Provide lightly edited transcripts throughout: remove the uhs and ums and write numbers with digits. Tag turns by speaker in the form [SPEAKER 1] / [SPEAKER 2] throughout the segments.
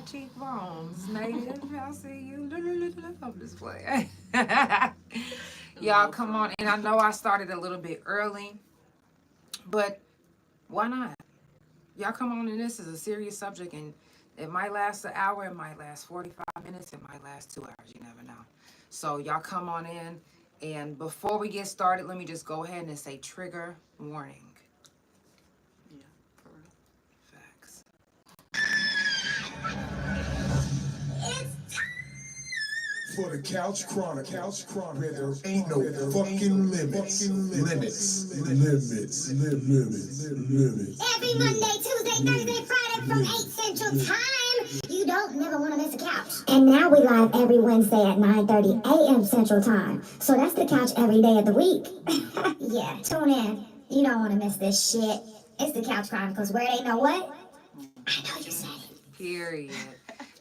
[SPEAKER 1] cheekbones, native. I see you. I'm just playing. Y'all
[SPEAKER 2] No,
[SPEAKER 1] come
[SPEAKER 2] for
[SPEAKER 1] on
[SPEAKER 2] real.
[SPEAKER 1] in. I know I started a little bit early, but why not? Y'all come on in. This is a serious subject, and it might last an hour, it might last 45 minutes, it might last 2 hours. You never know. So y'all come on in. And before we get started, let me just go ahead and say trigger warning.
[SPEAKER 2] Yeah, for real.
[SPEAKER 1] Facts.
[SPEAKER 3] For the Chronicles, where there ain't no fucking limits.
[SPEAKER 4] Every Monday, Tuesday, Thursday, Friday from 8 Central Time. You don't never want to miss a couch. And now we live every Wednesday at 9:30 a.m. Central Time. So that's the couch every day of the week. Yeah, tune in. You don't want to miss this shit. It's the Couch Chronicles, where they know what? I know you said it.
[SPEAKER 1] Period.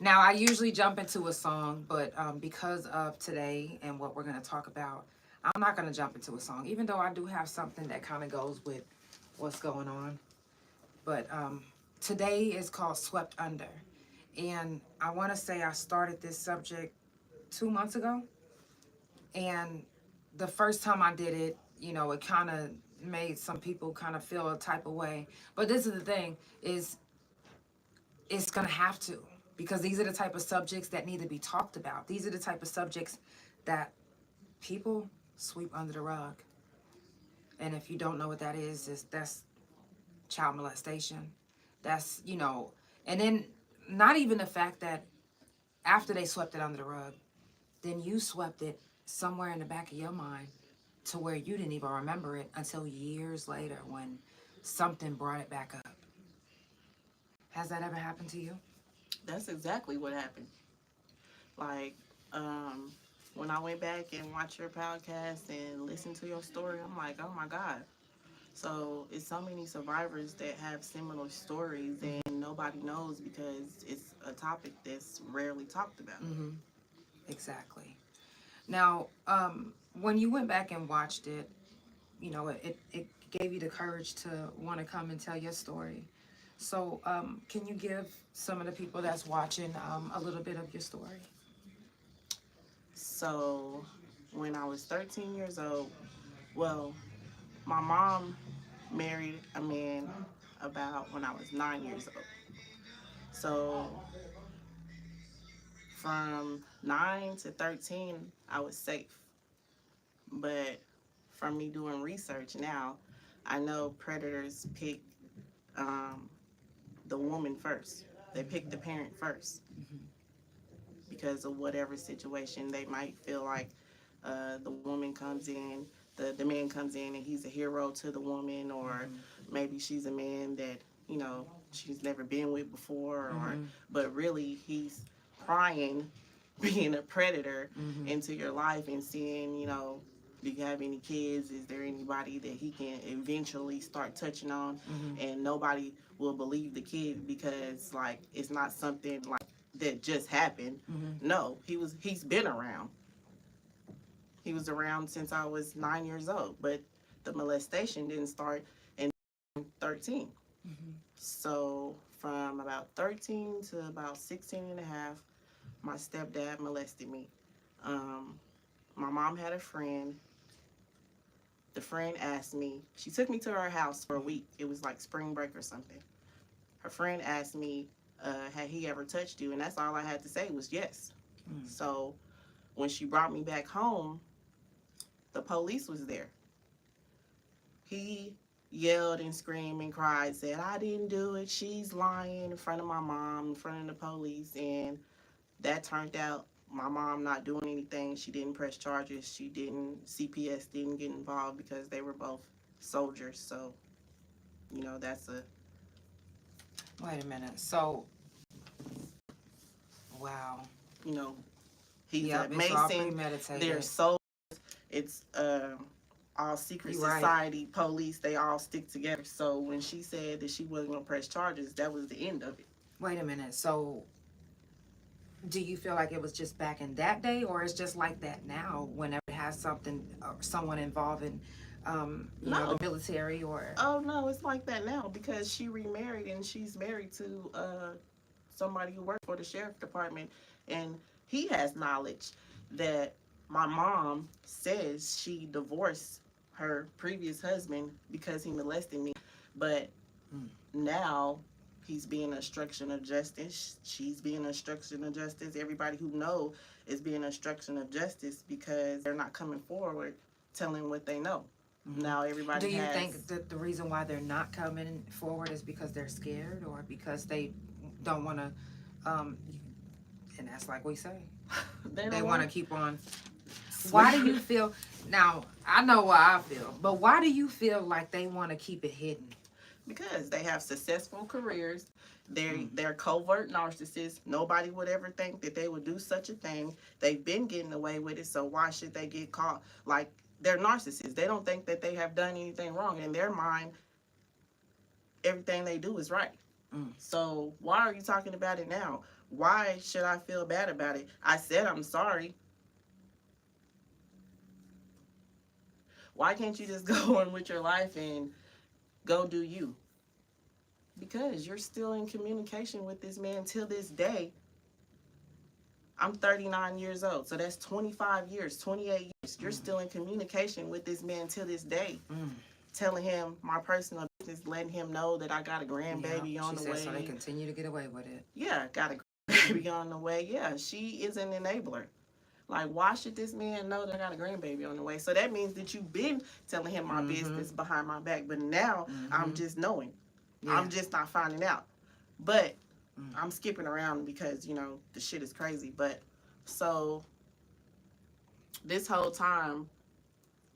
[SPEAKER 1] Now, I usually jump into a song, but because of today and what we're going to talk about, I'm not going to jump into a song, even though I do have something that kind of goes with what's going on. But today is called Swept Under. And I want to say I started this subject 2 months ago. And the first time I did it, you know, it kind of made some people kind of feel a type of way. But this is the thing, is it's going to have to, because these are the type of subjects that need to be talked about. These are the type of subjects that people sweep under the rug. And if you don't know what that is that's child molestation. That's, you know, and then not even the fact that after they swept it under the rug, then you swept it somewhere in the back of your mind to where you didn't even remember it until years later when something brought it back up. Has that ever happened to you?
[SPEAKER 2] That's exactly what happened. Like, um, when I went back and watched your podcast and listened to your story, I'm like, oh my God. So it's so many survivors that have similar stories and nobody knows because it's a topic that's rarely talked about.
[SPEAKER 1] Mm-hmm. Exactly. Now, when you went back and watched it, you know, it gave you the courage to want to come and tell your story. So, can you give some of the people that's watching a little bit of your story?
[SPEAKER 2] So when I was 13 years old, well, my mom married a man about when I was 9 years old. So from 9 to 13, I was safe. But from me doing research now, I know predators pick um, the woman first. They pick the parent first because of whatever situation they might feel like the woman comes in, the man comes in and he's a hero to the woman, or maybe she's a man that, you know, she's never been with before, or
[SPEAKER 1] Mm-hmm.
[SPEAKER 2] but really he's prying, being a predator
[SPEAKER 1] Mm-hmm.
[SPEAKER 2] into your life and seeing, you know, do you have any kids? Is there anybody that he can eventually start touching on?
[SPEAKER 1] Mm-hmm.
[SPEAKER 2] And nobody will believe the kid because like it's not something like that just happened.
[SPEAKER 1] Mm-hmm.
[SPEAKER 2] No, he's been around. He was around since I was 9 years old, but the molestation didn't start in 13.
[SPEAKER 1] Mm-hmm.
[SPEAKER 2] So from about 13 to about 16 and a half, my stepdad molested me. Um, my mom had a friend. The friend asked me, she took me to her house for a week. It was like spring break or something. Her friend asked me, had he ever touched you? And that's all I had to say was yes.
[SPEAKER 1] Mm-hmm.
[SPEAKER 2] So when she brought me back home, the police was there. He yelled and screamed and cried, said, I didn't do it. She's lying in front of my mom, in front of the police. And that turned out my mom not doing anything. She didn't press charges. She didn't, CPS didn't get involved because they were both soldiers. So, you know, that's a,
[SPEAKER 1] Wait a minute. So, wow.
[SPEAKER 2] you know, he's a
[SPEAKER 1] Yep, it's all
[SPEAKER 2] Mason. They're
[SPEAKER 1] premeditated.
[SPEAKER 2] soldiers. It's all secret
[SPEAKER 1] You right.
[SPEAKER 2] society, police, they all stick together. So when she said that she wasn't going to press charges, that was the end of it.
[SPEAKER 1] Wait a minute. So, do you feel like it was just back in that day, or it's just like that now whenever it has something, someone involving, you know,
[SPEAKER 2] No.
[SPEAKER 1] the military or...
[SPEAKER 2] Oh, no, it's like that now because she remarried and she's married to somebody who worked for the sheriff department, and he has knowledge that my mom says she divorced her previous husband because he molested me, but now he's being a obstruction of justice. She's being an obstruction of justice. Everybody who know is being an obstruction of justice because they're not coming forward telling what they know. Now everybody
[SPEAKER 1] Do you
[SPEAKER 2] has,
[SPEAKER 1] think that the reason why they're not coming forward is because they're scared, or because they don't want to, and that's like we say, they want to keep on. Why do you feel, now I know why I feel, but why do you feel like they want to keep it hidden?
[SPEAKER 2] Because they have successful careers. They're covert narcissists. Nobody would ever think that they would do such a thing. They've been getting away with it, so why should they get caught? Like, they're narcissists. They don't think that they have done anything wrong. In their mind, everything they do is right. So why are you talking about it now? Why should I feel bad about it? I said I'm sorry. Why can't you just go on with your life and go do you? Because you're still in communication with this man till this day. I'm 39 years old, so that's 25 years, 28 years. You're still in communication with this man till this day, telling him my personal business, letting him know that I got a grandbaby on the way.
[SPEAKER 1] So they continue to get away with it.
[SPEAKER 2] Yeah, got a grandbaby on the way. Yeah, she is an enabler. Like, why should this man know that I got a grandbaby on the way? So that means that you've been telling him my business behind my back, but now I'm just knowing. Yeah. I'm just not finding out. But I'm skipping around because, you know, the shit is crazy. But so this whole time,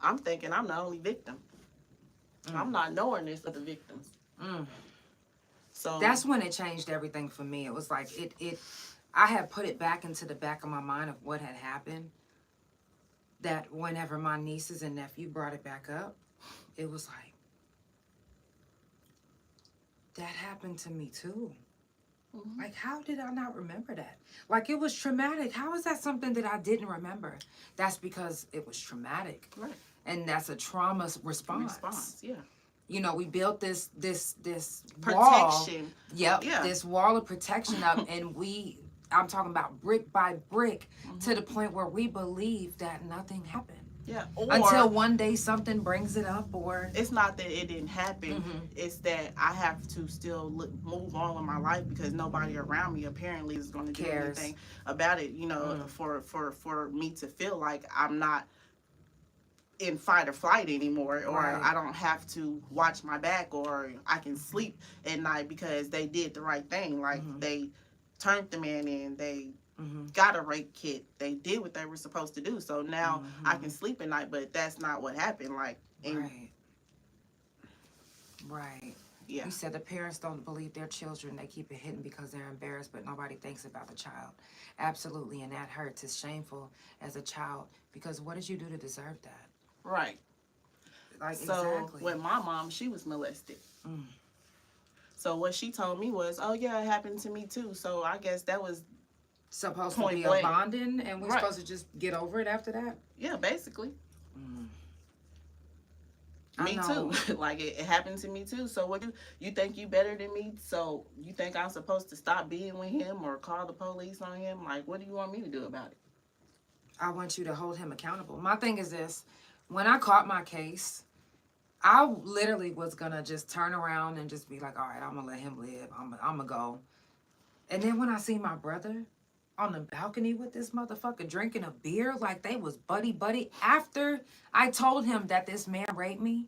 [SPEAKER 2] I'm thinking I'm the only victim. I'm not knowing this of the victims. So
[SPEAKER 1] that's when it changed everything for me. It was like I had put it back into the back of my mind of what had happened. That whenever my nieces and nephew brought it back up, it was like, that happened to me too. Like, how did I not remember that? Like, it was traumatic. How is that something that I didn't remember? That's because it was traumatic.
[SPEAKER 2] Right.
[SPEAKER 1] And that's a trauma response.
[SPEAKER 2] Yeah.
[SPEAKER 1] You know, we built this
[SPEAKER 2] Protection.
[SPEAKER 1] wall. Yep.
[SPEAKER 2] Yeah.
[SPEAKER 1] This wall of protection up, and I'm talking about brick by brick, to the point where we believe that nothing happened.
[SPEAKER 2] Yeah. Or,
[SPEAKER 1] until one day something brings it up, or
[SPEAKER 2] it's not that it didn't happen. It's that I have to still move on with my life because nobody around me apparently is going to do anything about it. You know, for me to feel like I'm not in fight or flight anymore, or I don't have to watch my back, or I can sleep at night because they did the right thing. Like, they turned the man in, they got a rape kit, they did what they were supposed to do. So now I can sleep at night, but that's not what happened. Like,
[SPEAKER 1] right.
[SPEAKER 2] Yeah.
[SPEAKER 1] You said the parents don't believe their children. They keep it hidden because they're embarrassed, but nobody thinks about the child. Absolutely, and that hurts. It's shameful as a child, because what did you do to deserve that?
[SPEAKER 2] Right.
[SPEAKER 1] Like,
[SPEAKER 2] so
[SPEAKER 1] exactly.
[SPEAKER 2] with my mom, she was molested. So what she told me was, oh yeah, it happened to me too. So I guess that was
[SPEAKER 1] supposed to be a bonding, and we're supposed to just get over it after that?
[SPEAKER 2] Yeah, basically. Me too. Like, it happened to me too. So what you think you better than me? So you think I'm supposed to stop being with him or call the police on him? Like, what do you want me to do about it?
[SPEAKER 1] I want you to hold him accountable. My thing is this. When I caught my case, I literally was going to just turn around and just be like, all right, I'm going to let him live. I'm going to go. And then when I see my brother on the balcony with this motherfucker drinking a beer like they was buddy after I told him that this man raped me,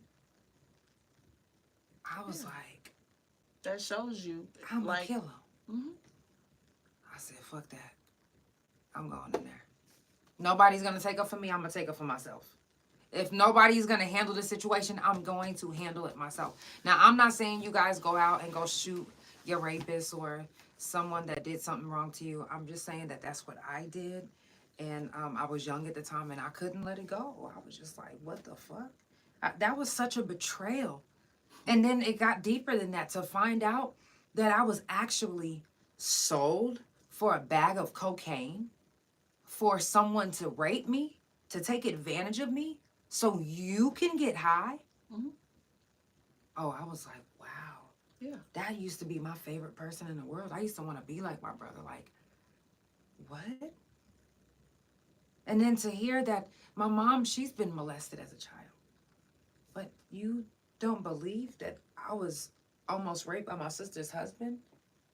[SPEAKER 1] I was like,
[SPEAKER 2] that shows you
[SPEAKER 1] I'm
[SPEAKER 2] like,
[SPEAKER 1] gonna kill him. I said, fuck that. I'm going in there. Nobody's gonna take up for me. I'm gonna take up for myself. If nobody's gonna handle the situation, I'm going to handle it myself. Now, I'm not saying you guys go out and go shoot your rapist or someone that did something wrong to you. I'm just saying that that's what I did. And I was young at the time, and I couldn't let it go. I was just like, what the fuck? That was such a betrayal. And then it got deeper than that, to find out that I was actually sold for a bag of cocaine, for someone to rape me, to take advantage of me, so you can get high. Oh, I was like, wow.
[SPEAKER 2] Yeah.
[SPEAKER 1] That used to be my favorite person in the world. I used to want to be like my brother. Like, what? And then to hear that my mom, she's been molested as a child. But you don't believe that I was almost raped by my sister's husband?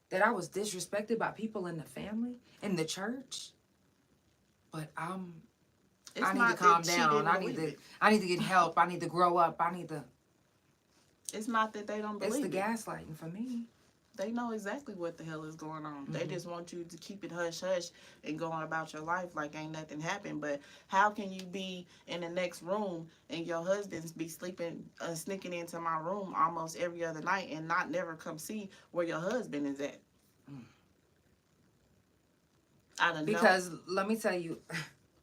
[SPEAKER 1] That I was disrespected by people in the family, in the church? But I need to calm down. I need to get help. I need to grow up.
[SPEAKER 2] It's not that they don't believe
[SPEAKER 1] It's the gaslighting for me.
[SPEAKER 2] They know exactly what the hell is going on.
[SPEAKER 1] Mm-hmm.
[SPEAKER 2] They just want you to keep it hush-hush and go on about your life like ain't nothing happened. But how can you be in the next room and your husband's be sleeping, sneaking into my room almost every other night and not never come see where your husband is at? I don't know.
[SPEAKER 1] Because let me tell you,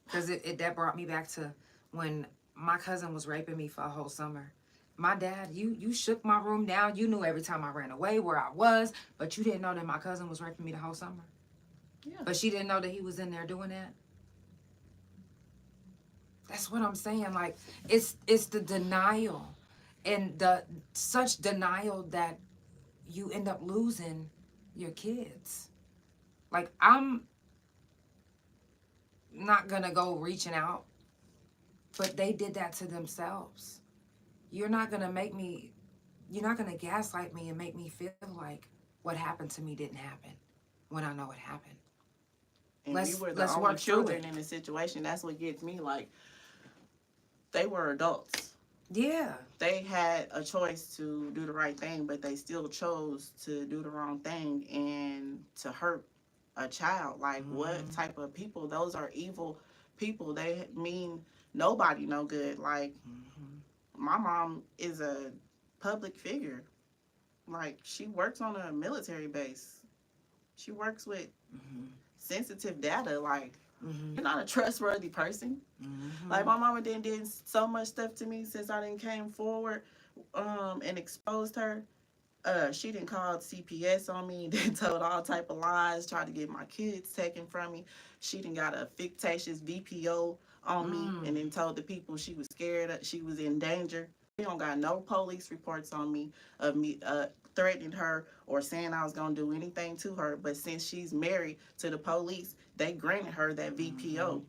[SPEAKER 1] because that brought me back to when my cousin was raping me for a whole summer. My dad, you shook my room down. You knew every time I ran away where I was, but you didn't know that my cousin was raping me the whole summer.
[SPEAKER 2] Yeah.
[SPEAKER 1] But she didn't know that he was in there doing that. That's what I'm saying. Like, it's the denial, and such denial that you end up losing your kids. Like, I'm not gonna go reaching out, but they did that to themselves. You're not gonna gaslight me and make me feel like what happened to me didn't happen when I know it happened.
[SPEAKER 2] And
[SPEAKER 1] let's
[SPEAKER 2] you were the
[SPEAKER 1] work
[SPEAKER 2] only
[SPEAKER 1] through
[SPEAKER 2] children
[SPEAKER 1] it.
[SPEAKER 2] in the situation. That's what gets me. Like, they were adults.
[SPEAKER 1] Yeah.
[SPEAKER 2] They had a choice to do the right thing, but they still chose to do the wrong thing and to hurt a child. Like, what type of people? Those are evil people. They mean nobody no good. Like, my mom is a public figure. Like, she works on a military base. She works with sensitive data. Like, you're not a trustworthy person. Like, my mama did so much stuff to me since I didn't came forward and exposed her. She didn't call CPS on me, then told all type of lies, tried to get my kids taken from me. She done got a fictitious VPO on me and then told the people she was scared, she was in danger. She don't got no police reports on me of me threatening her or saying I was going to do anything to her. But since she's married to the police, they granted her that VPO.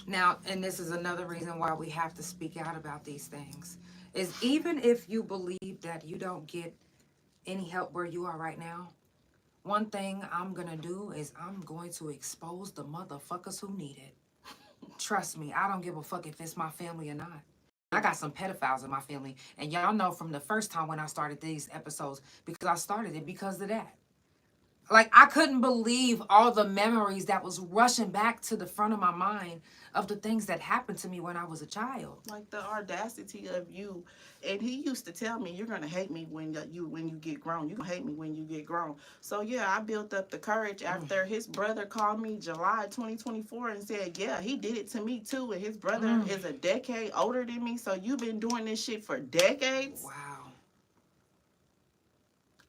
[SPEAKER 1] Now, and this is another reason why we have to speak out about these things, is even if you believe that you don't get any help where you are right now, one thing I'm going to do is I'm going to expose the motherfuckers who need it. Trust me, I don't give a fuck if it's my family or not. I got some pedophiles in my family, and y'all know from the first time when I started these episodes, because I started it because of that. Like, I couldn't believe all the memories that was rushing back to the front of my mind of the things that happened to me when I was a child.
[SPEAKER 2] Like, the audacity of you. And he used to tell me, you're going to hate me when you get grown. You're going to hate me when you get grown. So, yeah, I built up the courage after his brother called me July 2024 and said, yeah, he did it to me, too. And his brother is a decade older than me. So, you've been doing this shit for decades?
[SPEAKER 1] Wow.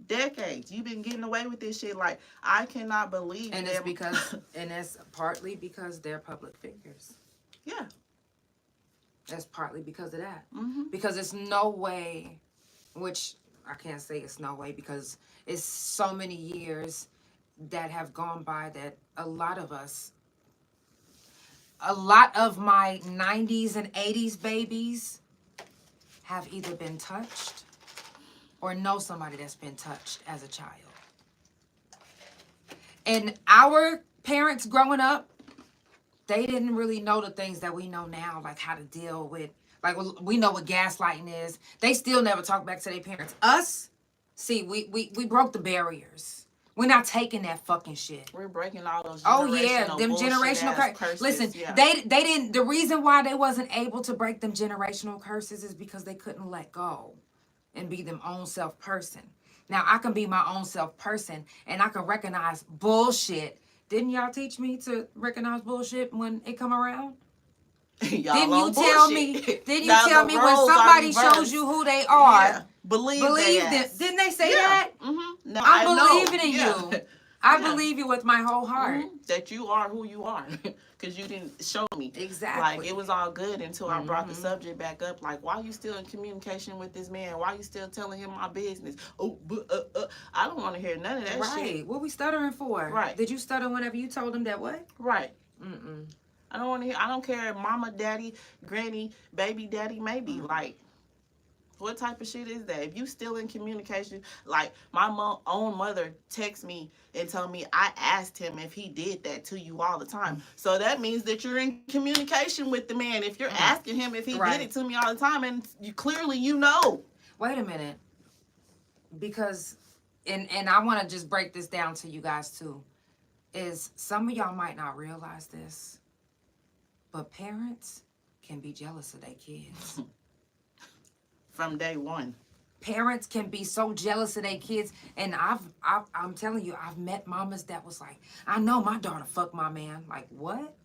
[SPEAKER 2] Decades. You've been getting away with this shit. Like, I cannot believe
[SPEAKER 1] And it's because, and it's partly because they're public figures.
[SPEAKER 2] Yeah.
[SPEAKER 1] That's partly because of that. Because it's no way, which I can't say it's no way because it's so many years that have gone by that a lot of my 90s and 80s babies have either been touched or know somebody that's been touched as a child. And our parents growing up, they didn't really know the things that we know now, like how to deal with, like, we know what gaslighting is. They still never talk back to their parents. Us, see, we broke the barriers. We're not taking that fucking shit.
[SPEAKER 2] We're breaking all those
[SPEAKER 1] them generational curses. Listen,
[SPEAKER 2] yeah.
[SPEAKER 1] they didn't, the reason why they wasn't able to break them generational curses is because they couldn't let go and be them own self person. Now, I can be my own self person and I can recognize bullshit. Didn't y'all teach me to recognize bullshit when it come around? Didn't you tell me when somebody shows you who they are,
[SPEAKER 2] believe
[SPEAKER 1] them? Didn't they say that?
[SPEAKER 2] No,
[SPEAKER 1] I'm believing in you. I
[SPEAKER 2] Yeah.
[SPEAKER 1] believe you with my whole heart.
[SPEAKER 2] That you are who you are because you didn't show me.
[SPEAKER 1] Exactly.
[SPEAKER 2] Like, it was all good until I brought the subject back up. Like, why you still in communication with this man? Why you still telling him my business? Oh, but I don't want to hear none of that shit.
[SPEAKER 1] Right. What we stuttering for?
[SPEAKER 2] Right.
[SPEAKER 1] Did you stutter whenever you told him that what?
[SPEAKER 2] Right.
[SPEAKER 1] Mm-mm.
[SPEAKER 2] I don't want to hear. I don't care if mama, daddy, granny, baby, daddy, maybe. Like, what type of shit is that? If you still in communication, like my own mother texted me and told me I asked him if he did that to you all the time. So that means that you're in communication with the man. If you're asking him if he did it to me all the time, and you clearly you know.
[SPEAKER 1] Wait a minute. Because, and I want to just break this down to you guys too, is some of y'all might not realize this, but parents can be jealous of their kids.
[SPEAKER 2] From day one.
[SPEAKER 1] Parents can be so jealous of their kids, and I'm telling you, I've met mamas that was like, I know my daughter fucked my man. Like, what?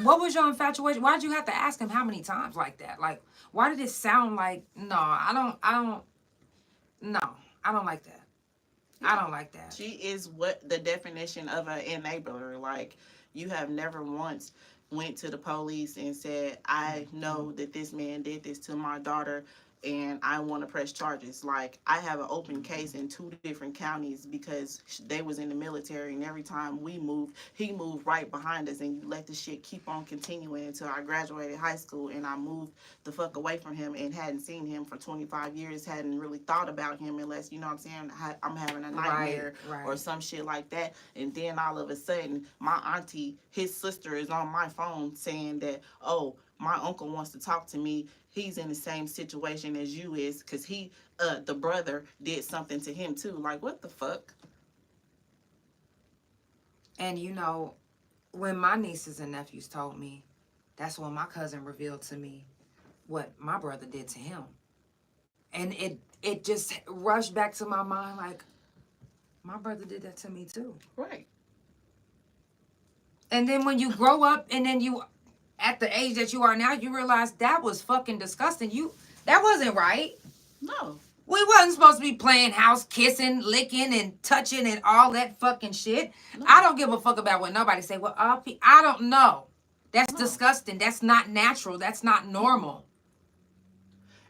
[SPEAKER 1] What was your infatuation? Why'd you have to ask him how many times like that? Like, why did it sound like, no, I don't like that. I don't like that.
[SPEAKER 2] She is what the definition of an enabler. Like, you have never once went to the police and said, I know that this man did this to my daughter and I want to press charges. Like, I have an open case in 2 different counties because they was in the military, and every time we moved, he moved right behind us, and you let the shit keep on continuing until I graduated high school and I moved the fuck away from him and hadn't seen him for 25 years, hadn't really thought about him unless, you know what I'm saying, I'm having a nightmare or some shit like that. And then all of a sudden, my auntie, his sister, is on my phone saying that, oh, my uncle wants to talk to me. He's in the same situation as you is because he, the brother, did something to him too. Like, what the fuck?
[SPEAKER 1] And you know, when my nieces and nephews told me, that's when my cousin revealed to me what my brother did to him. And it just rushed back to my mind like, my brother did that to me too.
[SPEAKER 2] Right.
[SPEAKER 1] And then when you grow up and then you, at the age that you are now, you realize that was fucking disgusting. That wasn't right.
[SPEAKER 2] No.
[SPEAKER 1] We wasn't supposed to be playing house, kissing, licking, and touching and all that fucking shit. No. I don't give a fuck about what nobody say. Well, I don't know. That's disgusting. That's not natural. That's not normal.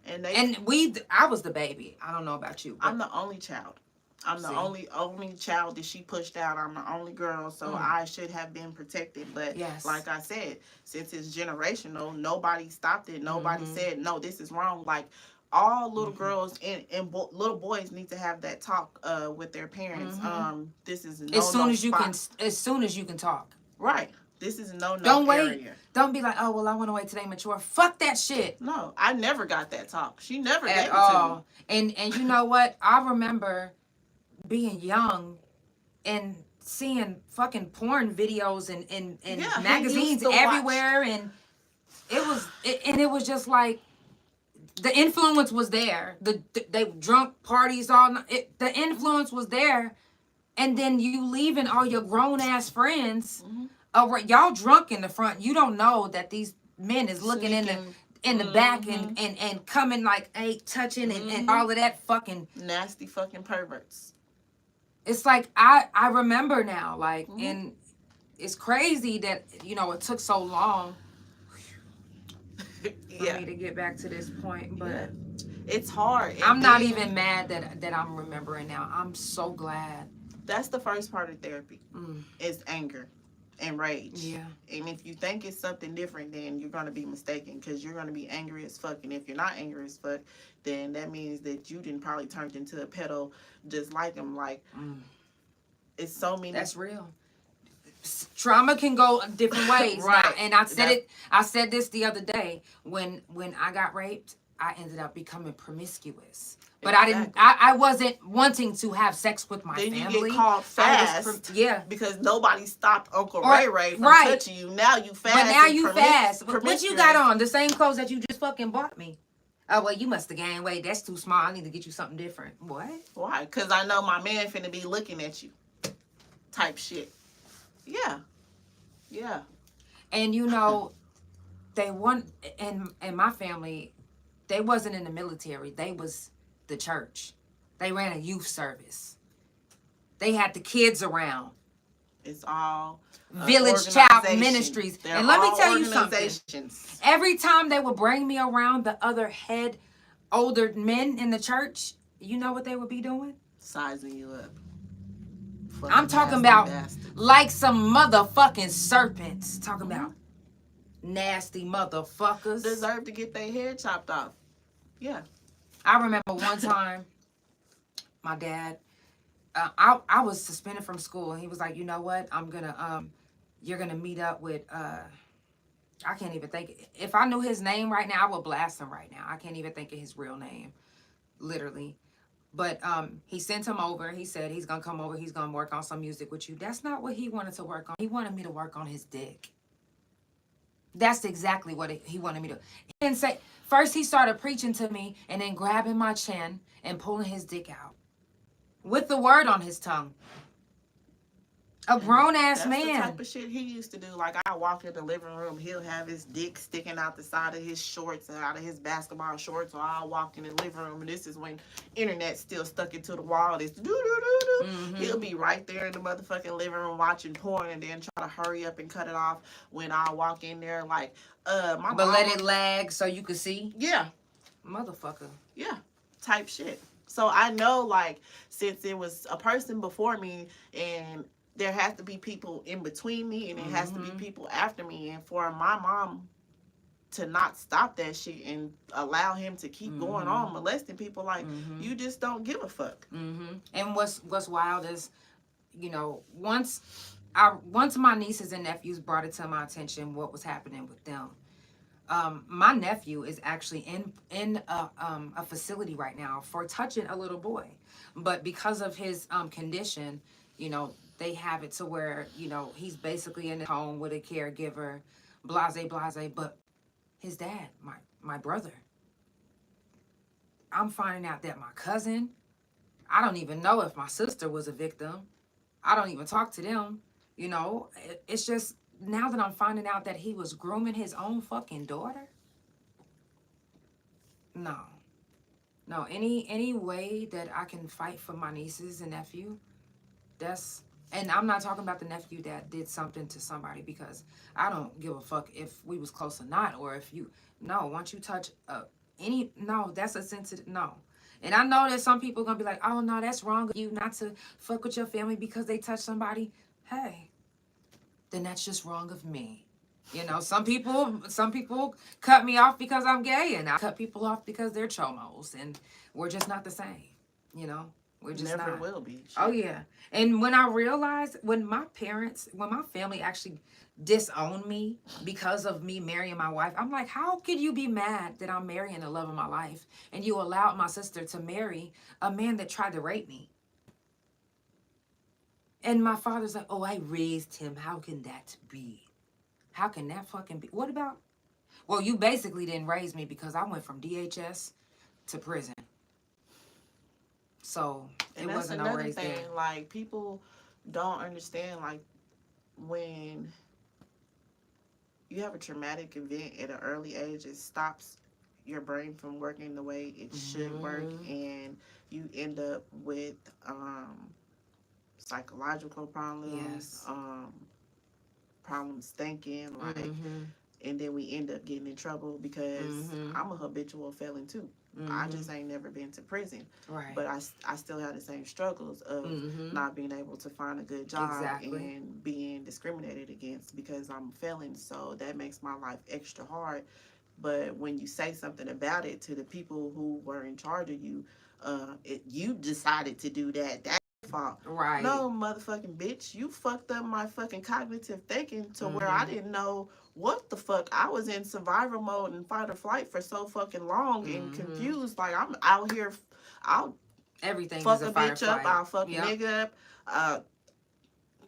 [SPEAKER 1] And I was the baby. I don't know about you.
[SPEAKER 2] I'm the only child. I'm the only child that she pushed out. I'm the only girl, so I should have been protected. But like I said, since it's generational, nobody stopped it. Nobody said, no, this is wrong. Like, all little girls and little boys need to have that talk with their parents. This is no
[SPEAKER 1] as soon as you can talk.
[SPEAKER 2] Right. This is no
[SPEAKER 1] Don't wait.
[SPEAKER 2] area.
[SPEAKER 1] Don't be like, oh, well, I want to wait till they mature. Fuck that shit.
[SPEAKER 2] No, I never got that talk. She never gave it
[SPEAKER 1] to
[SPEAKER 2] me.
[SPEAKER 1] And you know what? I remember being young and seeing fucking porn videos and magazines everywhere, and it was just like the influence was there. They drunk parties all night. The influence was there, and then you leaving all your grown ass friends. Y'all drunk in the front. You don't know that these men is looking in the back and coming like, hey, touching and all of that fucking
[SPEAKER 2] nasty fucking perverts.
[SPEAKER 1] It's like I remember now, like, and it's crazy that, you know, it took so long for me to get back to this point, but
[SPEAKER 2] it's hard.
[SPEAKER 1] I'm not even mad that I'm remembering now. I'm so glad.
[SPEAKER 2] That's the first part of therapy. Is anger and rage.
[SPEAKER 1] Yeah.
[SPEAKER 2] And if you think it's something different, then you're going to be mistaken, because you're going to be angry as fuck. And if you're not angry as fuck, then that means that you didn't probably turned into a pedo just like him. Like, it's so many.
[SPEAKER 1] That's real. Trauma can go different ways.
[SPEAKER 2] Right.
[SPEAKER 1] Now, and I said this the other day. When I got raped, I ended up becoming promiscuous. But I wasn't wanting to have sex with my family.
[SPEAKER 2] Then you get called fast. Because nobody stopped Uncle Ray from touching you. Now you fast.
[SPEAKER 1] But now you fast. What you got on? The same clothes that you just fucking bought me. Oh, well, you must have gained weight. That's too small. I need to get you something different. What?
[SPEAKER 2] Why? Because I know my man finna be looking at you. Type shit. Yeah.
[SPEAKER 1] And you know, in my family, they wasn't in the military. They was the church. They ran a youth service. They had the kids around.
[SPEAKER 2] It's all
[SPEAKER 1] Village Child
[SPEAKER 2] organization.
[SPEAKER 1] Ministries.
[SPEAKER 2] They're
[SPEAKER 1] And let me
[SPEAKER 2] all
[SPEAKER 1] tell you something.
[SPEAKER 2] organizations.
[SPEAKER 1] Every time they would bring me around the other older men in the church, you know what they would be doing?
[SPEAKER 2] Sizing you up.
[SPEAKER 1] I'm talking about like some motherfucking serpents. Talking about nasty motherfuckers.
[SPEAKER 2] Deserve to get their head chopped off. Yeah.
[SPEAKER 1] I remember one time, my dad, I was suspended from school, and he was like, you know what? You're gonna meet up with, I can't even think. If I knew his name right now, I would blast him right now. I can't even think of his real name, literally. But he sent him over. He said he's gonna come over. He's gonna work on some music with you. That's not what he wanted to work on. He wanted me to work on his dick. That's exactly what he wanted me to. He didn't say. First, he started preaching to me, and then grabbing my chin and pulling his dick out, with the word on his tongue. A grown ass man.
[SPEAKER 2] That's the type of shit he used to do. Like, I walk in the living room, he'll have his dick sticking out the side of his shorts and out of his basketball shorts, or I'll walk in the living room, and this is when internet's still stuck into the wall. It's do-do-do-do. He'll be right there in the motherfucking living room watching porn, and then try to hurry up and cut it off when I walk in there like, my
[SPEAKER 1] But
[SPEAKER 2] mom,
[SPEAKER 1] let it lag so you could see.
[SPEAKER 2] yeah.
[SPEAKER 1] Motherfucker.
[SPEAKER 2] Yeah. Type shit. So I know, like, since it was a person before me, and there has to be people in between me, and it has to be people after me, and for my mom to not stop that shit and allow him to keep going on molesting people, like, you just don't give a fuck.
[SPEAKER 1] And what's wild is, you know, once my nieces and nephews brought it to my attention what was happening with them. My nephew is actually in a facility right now for touching a little boy, but because of his condition, you know, they have it to where, you know, he's basically in the home with a caregiver, blase. But his dad, my brother, I'm finding out that my cousin, I don't even know if my sister was a victim. I don't even talk to them. You know, it's just now that I'm finding out that he was grooming his own fucking daughter. No, any way that I can fight for my nieces and nephew, and I'm not talking about the nephew that did something to somebody, because I don't give a fuck if we was close or not, or if once you touch that's a sensitive, no. And I know that some people are going to be like, oh, no, that's wrong of you not to fuck with your family because they touch somebody. Hey, then that's just wrong of me. You know, some people cut me off because I'm gay, and I cut people off because they're chomos, and we're just not the same, you know? We're just
[SPEAKER 2] Never
[SPEAKER 1] not.
[SPEAKER 2] will be. Shit.
[SPEAKER 1] Oh, yeah. And when I realized, when my family actually disowned me because of me marrying my wife, I'm like, how could you be mad that I'm marrying the love of my life and you allowed my sister to marry a man that tried to rape me? And my father's like, oh, I raised him. How can that be? How can that fucking be? What about? Well, you basically didn't raise me because I went from DHS to prison. So it wasn't no raise there.
[SPEAKER 2] Like, people don't understand, like, when you have a traumatic event at an early age, it stops your brain from working the way it should work, and you end up with psychological problems, problems thinking, like, and then we end up getting in trouble because I'm a habitual felon too. I just ain't never been to prison,
[SPEAKER 1] right?
[SPEAKER 2] But I still have the same struggles of not being able to find a good job and being discriminated against because I'm a felon. So that makes my life extra hard. But when you say something about it to the people who were in charge of you, you decided to do that. That's your fault.
[SPEAKER 1] Right.
[SPEAKER 2] No, motherfucking bitch. You fucked up my fucking cognitive thinking to where I didn't know what the fuck. I was in survival mode and fight or flight for so fucking long and confused. Like, I'm out here. I'll
[SPEAKER 1] everything
[SPEAKER 2] fuck
[SPEAKER 1] is
[SPEAKER 2] a bitch up. I'll fuck a nigga up.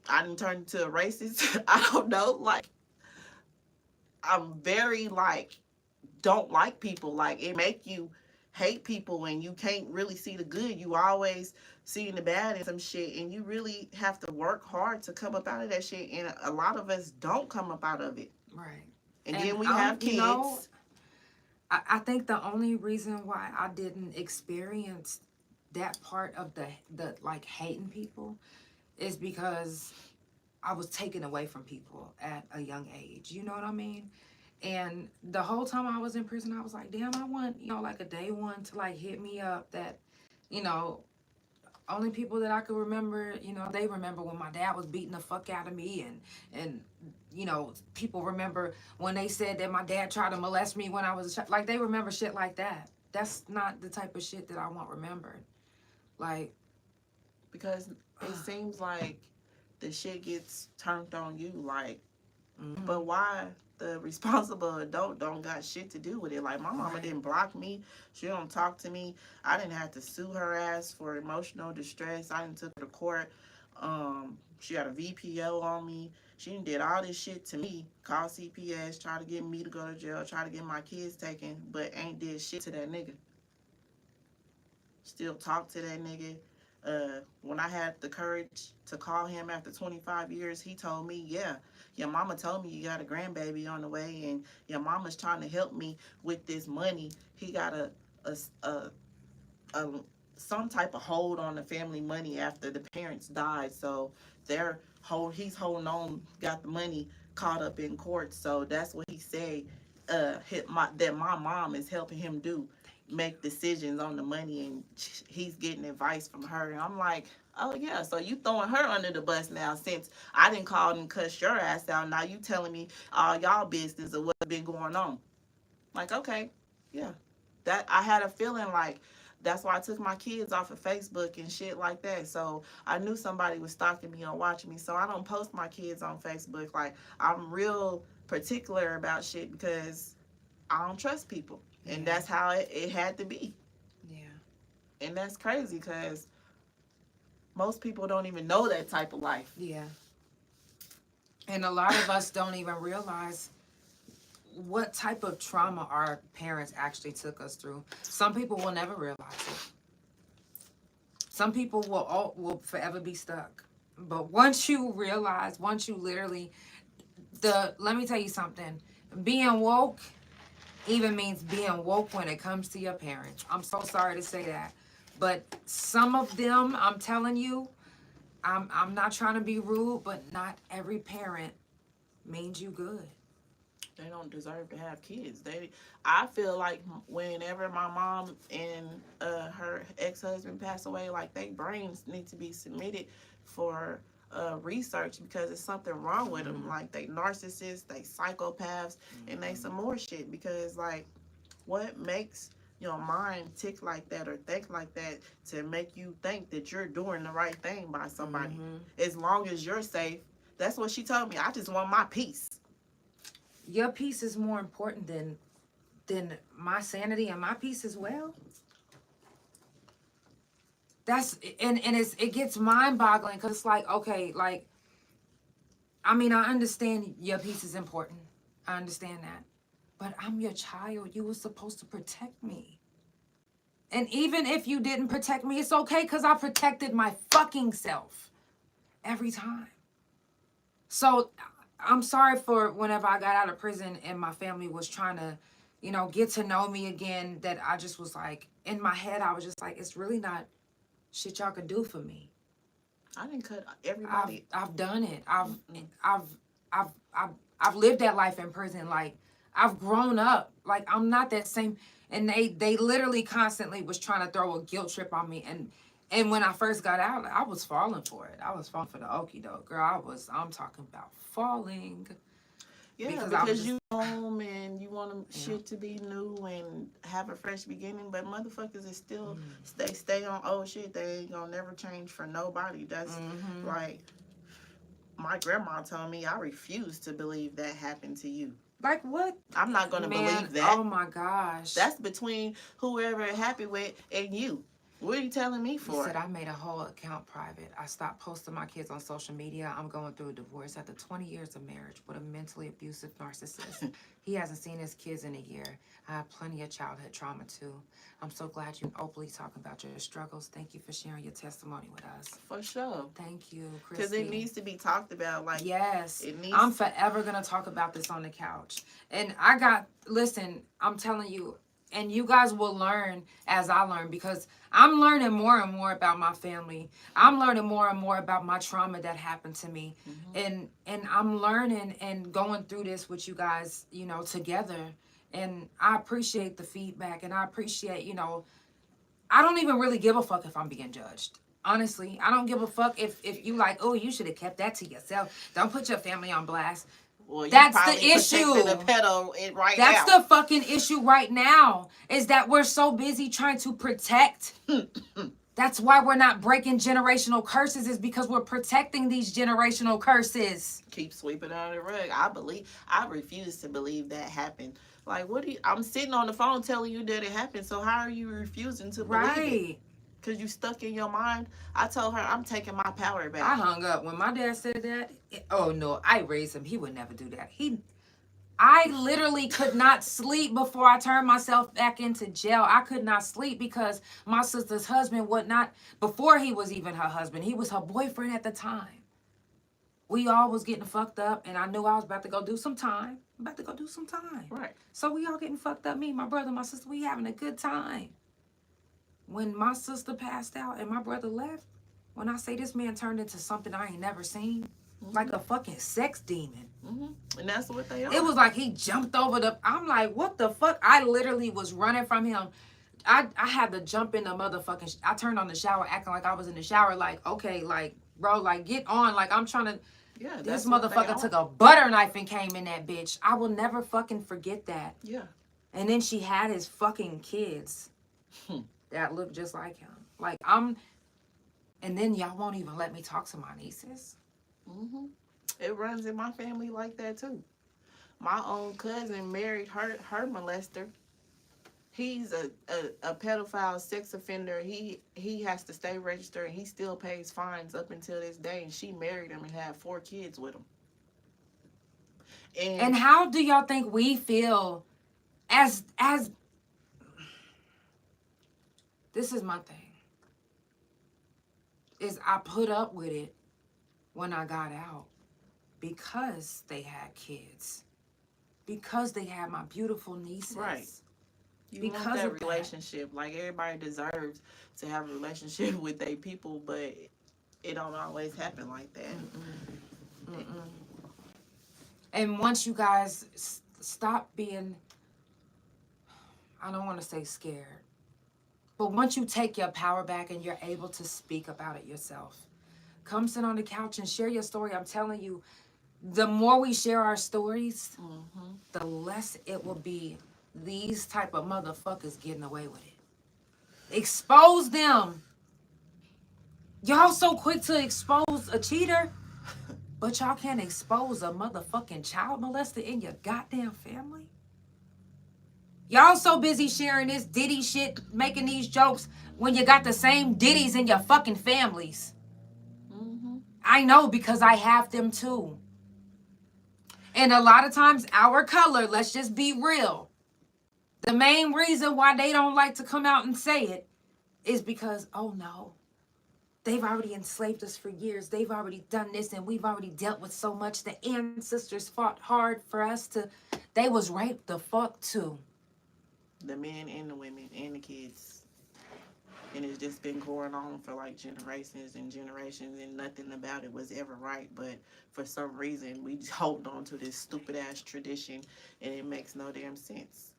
[SPEAKER 2] I didn't turn into a racist. I don't know. Like, I'm very, like, don't like people. Like, it make you hate people and you can't really see the good. You always seeing the bad in some shit, and you really have to work hard to come up out of that shit, and a lot of us don't come up out of it.
[SPEAKER 1] Right.
[SPEAKER 2] And then we have kids. You know,
[SPEAKER 1] I think the only reason why I didn't experience that part of the like hating people is because I was taken away from people at a young age. You know what I mean? And the whole time I was in prison, I was like, damn, I want, like a day one to like hit me up that, only people that I could remember, they remember when my dad was beating the fuck out of me, and people remember when they said that my dad tried to molest me when I was a child. Like, they remember shit like that. That's not the type of shit that I want remembered. Like,
[SPEAKER 2] because it seems like the shit gets turned on you, like, but why the responsible adult don't got shit to do with it? Like, my mama didn't block me. She don't talk to me. I didn't have to sue her ass for emotional distress. I didn't took her to court. She got a VPO on me. She did all this shit to me. Called CPS, tried to get me to go to jail, tried to get my kids taken, but ain't did shit to that nigga. Still talk to that nigga. When I had the courage to call him after 25 years, he told me, yeah, your mama told me you got a grandbaby on the way, and your mama's trying to help me with this money. He got some type of hold on the family money after the parents died, so he's holding on, got the money caught up in court. So that's what he said. That my mom is helping him do, make decisions on the money, and he's getting advice from her. And I'm like, oh yeah, so you throwing her under the bus now, since I didn't call and cuss your ass out. Now you telling me all y'all business of what's been going on. Like, okay, yeah. That I had a feeling like that's why I took my kids off of Facebook and shit like that. So I knew somebody was stalking me or watching me. So I don't post my kids on Facebook. Like, I'm real particular about shit because I don't trust people. And that's how it had to be.
[SPEAKER 1] Yeah.
[SPEAKER 2] And that's crazy because most people don't even know that type of life.
[SPEAKER 1] Yeah. And a lot of us don't even realize what type of trauma our parents actually took us through. Some people will never realize it. Some people will forever be stuck. But once you realize, once you literally, let me tell you something. Being woke even means being woke when it comes to your parents. I'm so sorry to say that. But some of them, I'm telling you, I'm not trying to be rude, but not every parent means you good.
[SPEAKER 2] They don't deserve to have kids. I feel like whenever my mom and her ex-husband passed away, like, their brains need to be submitted for research because there's something wrong with them. Like, they narcissists, they psychopaths, and they some more shit. Because, like, what makes your mind tick like that or think like that to make you think that you're doing the right thing by somebody? As long as you're safe. That's what she told me. I just want my peace.
[SPEAKER 1] Your peace is more important than my sanity and my peace as well. That's and it gets mind boggling because it's like, okay, like, I mean, I understand your peace is important. I understand that. But I'm your child. You were supposed to protect me. And even if you didn't protect me, it's okay because I protected my fucking self every time. So I'm sorry for whenever I got out of prison and my family was trying to, get to know me again, that I just was like, in my head, I was just like, it's really not shit y'all could do for me.
[SPEAKER 2] I didn't cut everybody.
[SPEAKER 1] I've done it. I've lived that life in prison. Like, I've grown up. Like, I'm not that same. And they literally constantly was trying to throw a guilt trip on me. And when I first got out, I was falling for it. I was falling for the okie doke. Girl, I'm talking about falling.
[SPEAKER 2] Yeah, because you home and you want shit to be new and have a fresh beginning, but motherfuckers is still, they stay on old shit. They ain't gonna never change for nobody. That's like, my grandma told me, I refuse to believe that happened to you.
[SPEAKER 1] Like, what?
[SPEAKER 2] I'm not gonna believe that.
[SPEAKER 1] Oh my gosh.
[SPEAKER 2] That's between whoever it happened with and you. What are you telling me for?
[SPEAKER 1] He said I made a whole account private. I stopped posting my kids on social media. I'm going through a divorce after 20 years of marriage with a mentally abusive narcissist. He hasn't seen his kids in a year. I have plenty of childhood trauma too. I'm so glad you openly talking about your struggles. Thank you for sharing your testimony with us.
[SPEAKER 2] For sure.
[SPEAKER 1] Thank you, Christy.
[SPEAKER 2] Because it needs to be talked about. Like,
[SPEAKER 1] yes, I'm forever gonna talk about this on the couch. And listen, I'm telling you, and you guys will learn as I learn, because I'm learning more and more about my family. I'm learning more and more about my trauma that happened to me. And I'm learning and going through this with you guys, you know, together. And I appreciate the feedback, and I appreciate, you know, I don't even really give a fuck if I'm being judged. Honestly, I don't give a fuck if you like, oh, you should have kept that to yourself. Don't put your family on blast.
[SPEAKER 2] Well, you
[SPEAKER 1] That's
[SPEAKER 2] probably
[SPEAKER 1] the issue.
[SPEAKER 2] protecting the pedo right
[SPEAKER 1] That's
[SPEAKER 2] now.
[SPEAKER 1] the fucking issue right now, is that we're so busy trying to protect. That's why we're not breaking generational curses, is because we're protecting these generational curses.
[SPEAKER 2] Keep sweeping it under the rug. I refuse to believe that happened. Like, what do you, I'm sitting on the phone telling you that it happened, so how are you refusing to believe it?
[SPEAKER 1] Right.
[SPEAKER 2] Because you stuck in your mind. I told her, I'm taking my power back.
[SPEAKER 1] I hung up. When my dad said that, oh no, I raised him. He would never do that. I literally could not sleep before I turned myself back into jail. I could not sleep because my sister's husband would not, before he was even her husband, he was her boyfriend at the time. We all was getting fucked up, and I knew I was about to go do some time.
[SPEAKER 2] Right.
[SPEAKER 1] So we all getting fucked up. Me, my brother, my sister, we having a good time. When my sister passed out and my brother left, when I say this man turned into something I ain't never seen, like a fucking sex demon.
[SPEAKER 2] And that's what they are.
[SPEAKER 1] It was like he jumped over the, I'm like, what the fuck? I literally was running from him. I had to jump in the motherfucking, I turned on the shower acting like I was in the shower, like, okay, like, bro, like, get on, like, I'm trying to,
[SPEAKER 2] Yeah,
[SPEAKER 1] this
[SPEAKER 2] that's what they
[SPEAKER 1] motherfucker
[SPEAKER 2] are.
[SPEAKER 1] took a butter knife and came in that bitch. I will never fucking forget that.
[SPEAKER 2] Yeah.
[SPEAKER 1] And then she had his fucking kids that look just like him. Like, and then y'all won't even let me talk to my nieces.
[SPEAKER 2] It runs in my family like that too. My own cousin married her molester. He's a pedophile sex offender. He has to stay registered, and he still pays fines up until this day. And she married him and had 4 kids with him.
[SPEAKER 1] And how do y'all think we feel as this is my thing, is I put up with it when I got out because they had kids, because they had my beautiful nieces.
[SPEAKER 2] Right. You
[SPEAKER 1] Because
[SPEAKER 2] want that
[SPEAKER 1] of that.
[SPEAKER 2] relationship. Like, everybody deserves to have a relationship with their people, but it don't always happen like that.
[SPEAKER 1] And once you guys stop being, I don't want to say scared, but once you take your power back and you're able to speak about it yourself, come sit on the couch and share your story. I'm telling you, the more we share our stories, the less it will be these type of motherfuckers getting away with it. Expose them. Y'all so quick to expose a cheater, but y'all can't expose a motherfucking child molester in your goddamn family? Y'all so busy sharing this Diddy shit, making these jokes, when you got the same Diddies in your fucking families. I know, because I have them too. And a lot of times our color, let's just be real, the main reason why they don't like to come out and say it is because, oh no, they've already enslaved us for years. They've already done this, and we've already dealt with so much. The ancestors fought hard for us to, they was raped the fuck too.
[SPEAKER 2] The men and the women and the kids. And it's just been going on for like generations and generations, and nothing about it was ever right. But for some reason, we just hold on to this stupid ass tradition, and it makes no damn sense.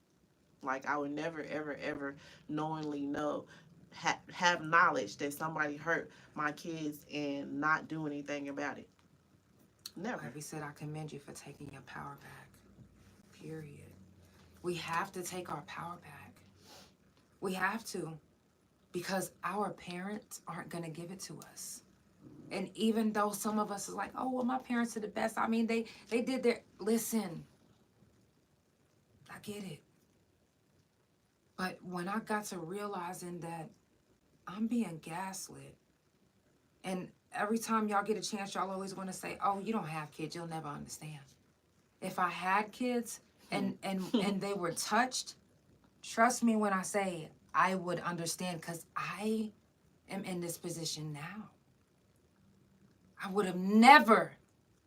[SPEAKER 2] Like, I would never, ever, ever knowingly have knowledge that somebody hurt my kids and not do anything about it. Never.
[SPEAKER 1] Like we said, I commend you for taking your power back. Period. We have to take our power back. We have to. Because our parents aren't going to give it to us. And even though some of us is like, oh, well, my parents are the best. I mean, they did their, listen, I get it. But when I got to realizing that I'm being gaslit, and every time y'all get a chance, y'all always want to say, oh, you don't have kids, you'll never understand. If I had kids and they were touched, trust me when I say I would understand, because I am in this position now. I would have never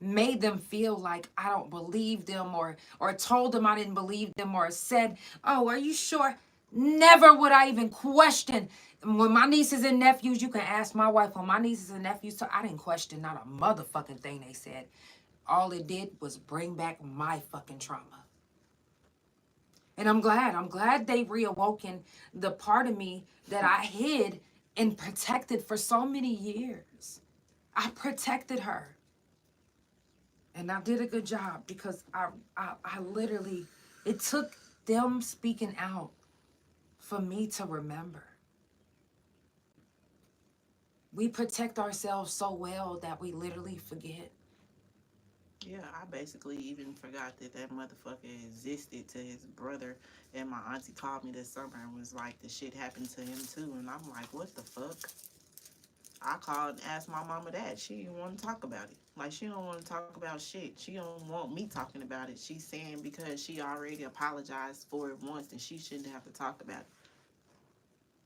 [SPEAKER 1] made them feel like I don't believe them, or told them I didn't believe them, or said, oh, are you sure? Never would I even question. When my nieces and nephews, you can ask my wife, when my nieces and nephews, so I didn't question not a motherfucking thing they said. All it did was bring back my fucking trauma. And I'm glad they reawoken the part of me that I hid and protected for so many years. I protected her. And I did a good job because I literally, it took them speaking out for me to remember. We protect ourselves so well that we literally forget.
[SPEAKER 2] Yeah, I basically even forgot that that motherfucker existed to his brother. And my auntie called me this summer and was like, the shit happened to him too. And I'm like, what the fuck? I called and asked my mama that. She didn't want to talk about it. Like, she don't want to talk about shit. She don't want me talking about it. She's saying because she already apologized for it once and she shouldn't have to talk about it.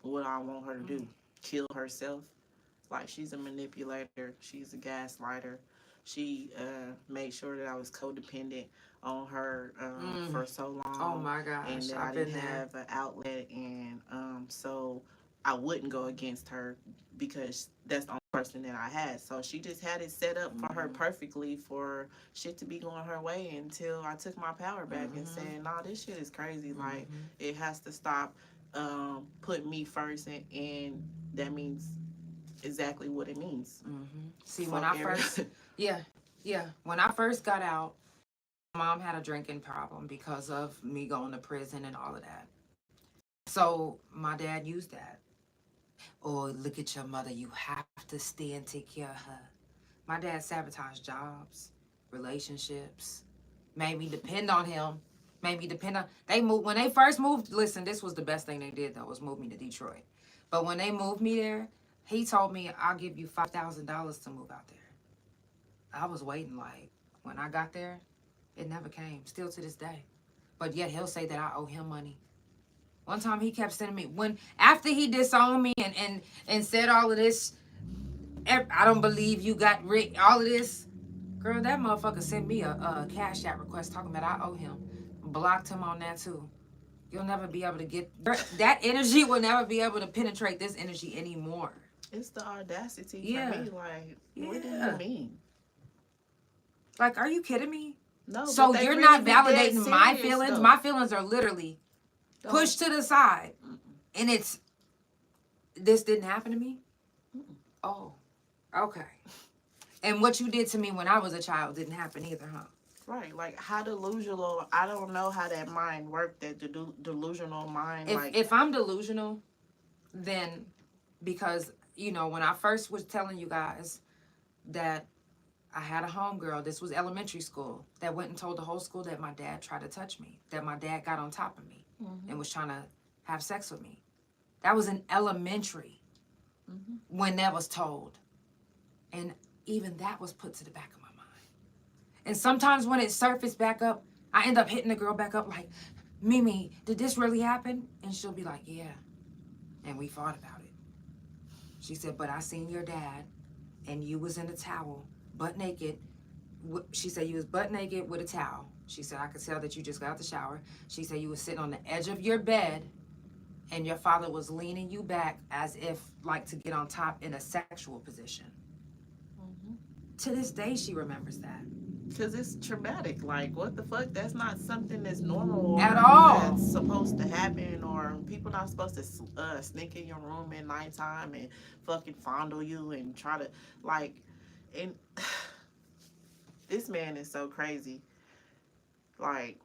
[SPEAKER 2] What I want her to do? Kill herself? Like, she's a manipulator. She's a gaslighter. She made sure that I was codependent on her for so long.
[SPEAKER 1] Oh my gosh,
[SPEAKER 2] And that I didn't have an outlet. And so I wouldn't go against her because that's the only person that I had. So she just had it set up for her perfectly for shit to be going her way until I took my power back and said, nah, this shit is crazy. Like, it has to stop. Put me first. And that means exactly what it means.
[SPEAKER 1] See, when I first, when I first got out, my mom had a drinking problem because of me going to prison and all of that. So my dad used that. Oh, look at your mother. You have to stay and take care of her. My dad sabotaged jobs, relationships, made me depend on him. They moved, when they first moved, listen, this was the best thing they did though, was move me to Detroit. But when they moved me there, he told me, I'll give you $5,000 to move out there. I was waiting, like, when I got there, it never came, still to this day. But yet he'll say that I owe him money. One time he kept sending me, after he disowned me and said all of this, I don't believe you got rid, all of this. Girl, that motherfucker sent me a Cash App request talking about I owe him. Blocked him on that too. You'll never be able to get, that energy will never be able to penetrate this energy anymore.
[SPEAKER 2] It's the audacity for me. Like, what do you mean?
[SPEAKER 1] Like, are you kidding me?
[SPEAKER 2] No.
[SPEAKER 1] So you're really not validating my feelings? Though. My feelings are literally pushed to the side. And this didn't happen to me? Oh, okay. And what you did to me when I was a child didn't happen either, huh?
[SPEAKER 2] Right. Like, how delusional, I don't know how that mind worked, that delusional mind.
[SPEAKER 1] If I'm delusional, then because, you know, when I first was telling you guys that I had a homegirl, this was elementary school, that went and told the whole school that my dad tried to touch me, that my dad got on top of me and was trying to have sex with me. That was in elementary when that was told. And even that was put to the back of my mind. And sometimes when it surfaced back up, I end up hitting the girl back up like, Mimi, did this really happen? And she'll be like, yeah. And we fought about it. She said, but I seen your dad and you was in a towel, butt naked. She said you was butt naked with a towel. She said, I could tell that you just got out the shower. She said you was sitting on the edge of your bed and your father was leaning you back as if like to get on top in a sexual position. To this day, she remembers that.
[SPEAKER 2] Because it's traumatic. Like, what the fuck? That's not something that's normal
[SPEAKER 1] at all.
[SPEAKER 2] That's supposed to happen, or people not supposed to sneak in your room at nighttime and fucking fondle you and try to, like, and this man is so crazy. Like,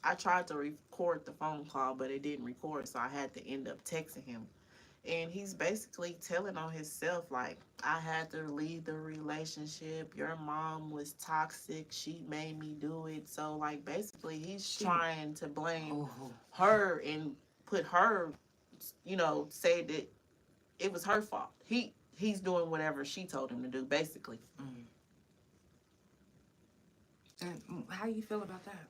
[SPEAKER 2] I tried to record the phone call, but it didn't record, so I had to end up texting him. And he's basically telling on himself, like, I had to leave the relationship. Your mom was toxic. She made me do it. So, like, basically, he's trying to blame her and put her, you know, say that it was her fault. He's doing whatever she told him to do, basically.
[SPEAKER 1] And how you feel about that?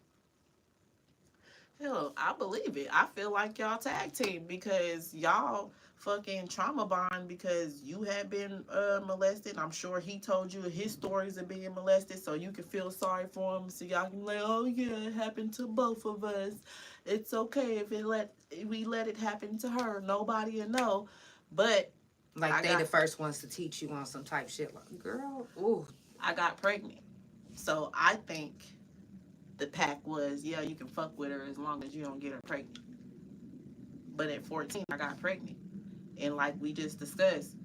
[SPEAKER 2] Hell, I believe it. I feel like y'all tag team because y'all fucking trauma bond because you had been molested. I'm sure he told you his stories of being molested, so you can feel sorry for him. So y'all can be like, oh yeah, it happened to both of us. It's okay if we let it happen to her. Nobody will know. But
[SPEAKER 1] Like they the first ones to teach you on some type shit. Like, girl, ooh.
[SPEAKER 2] I got pregnant, so I think the pack was, yeah, you can fuck with her as long as you don't get her pregnant. But at 14, I got pregnant. And like we just discussed,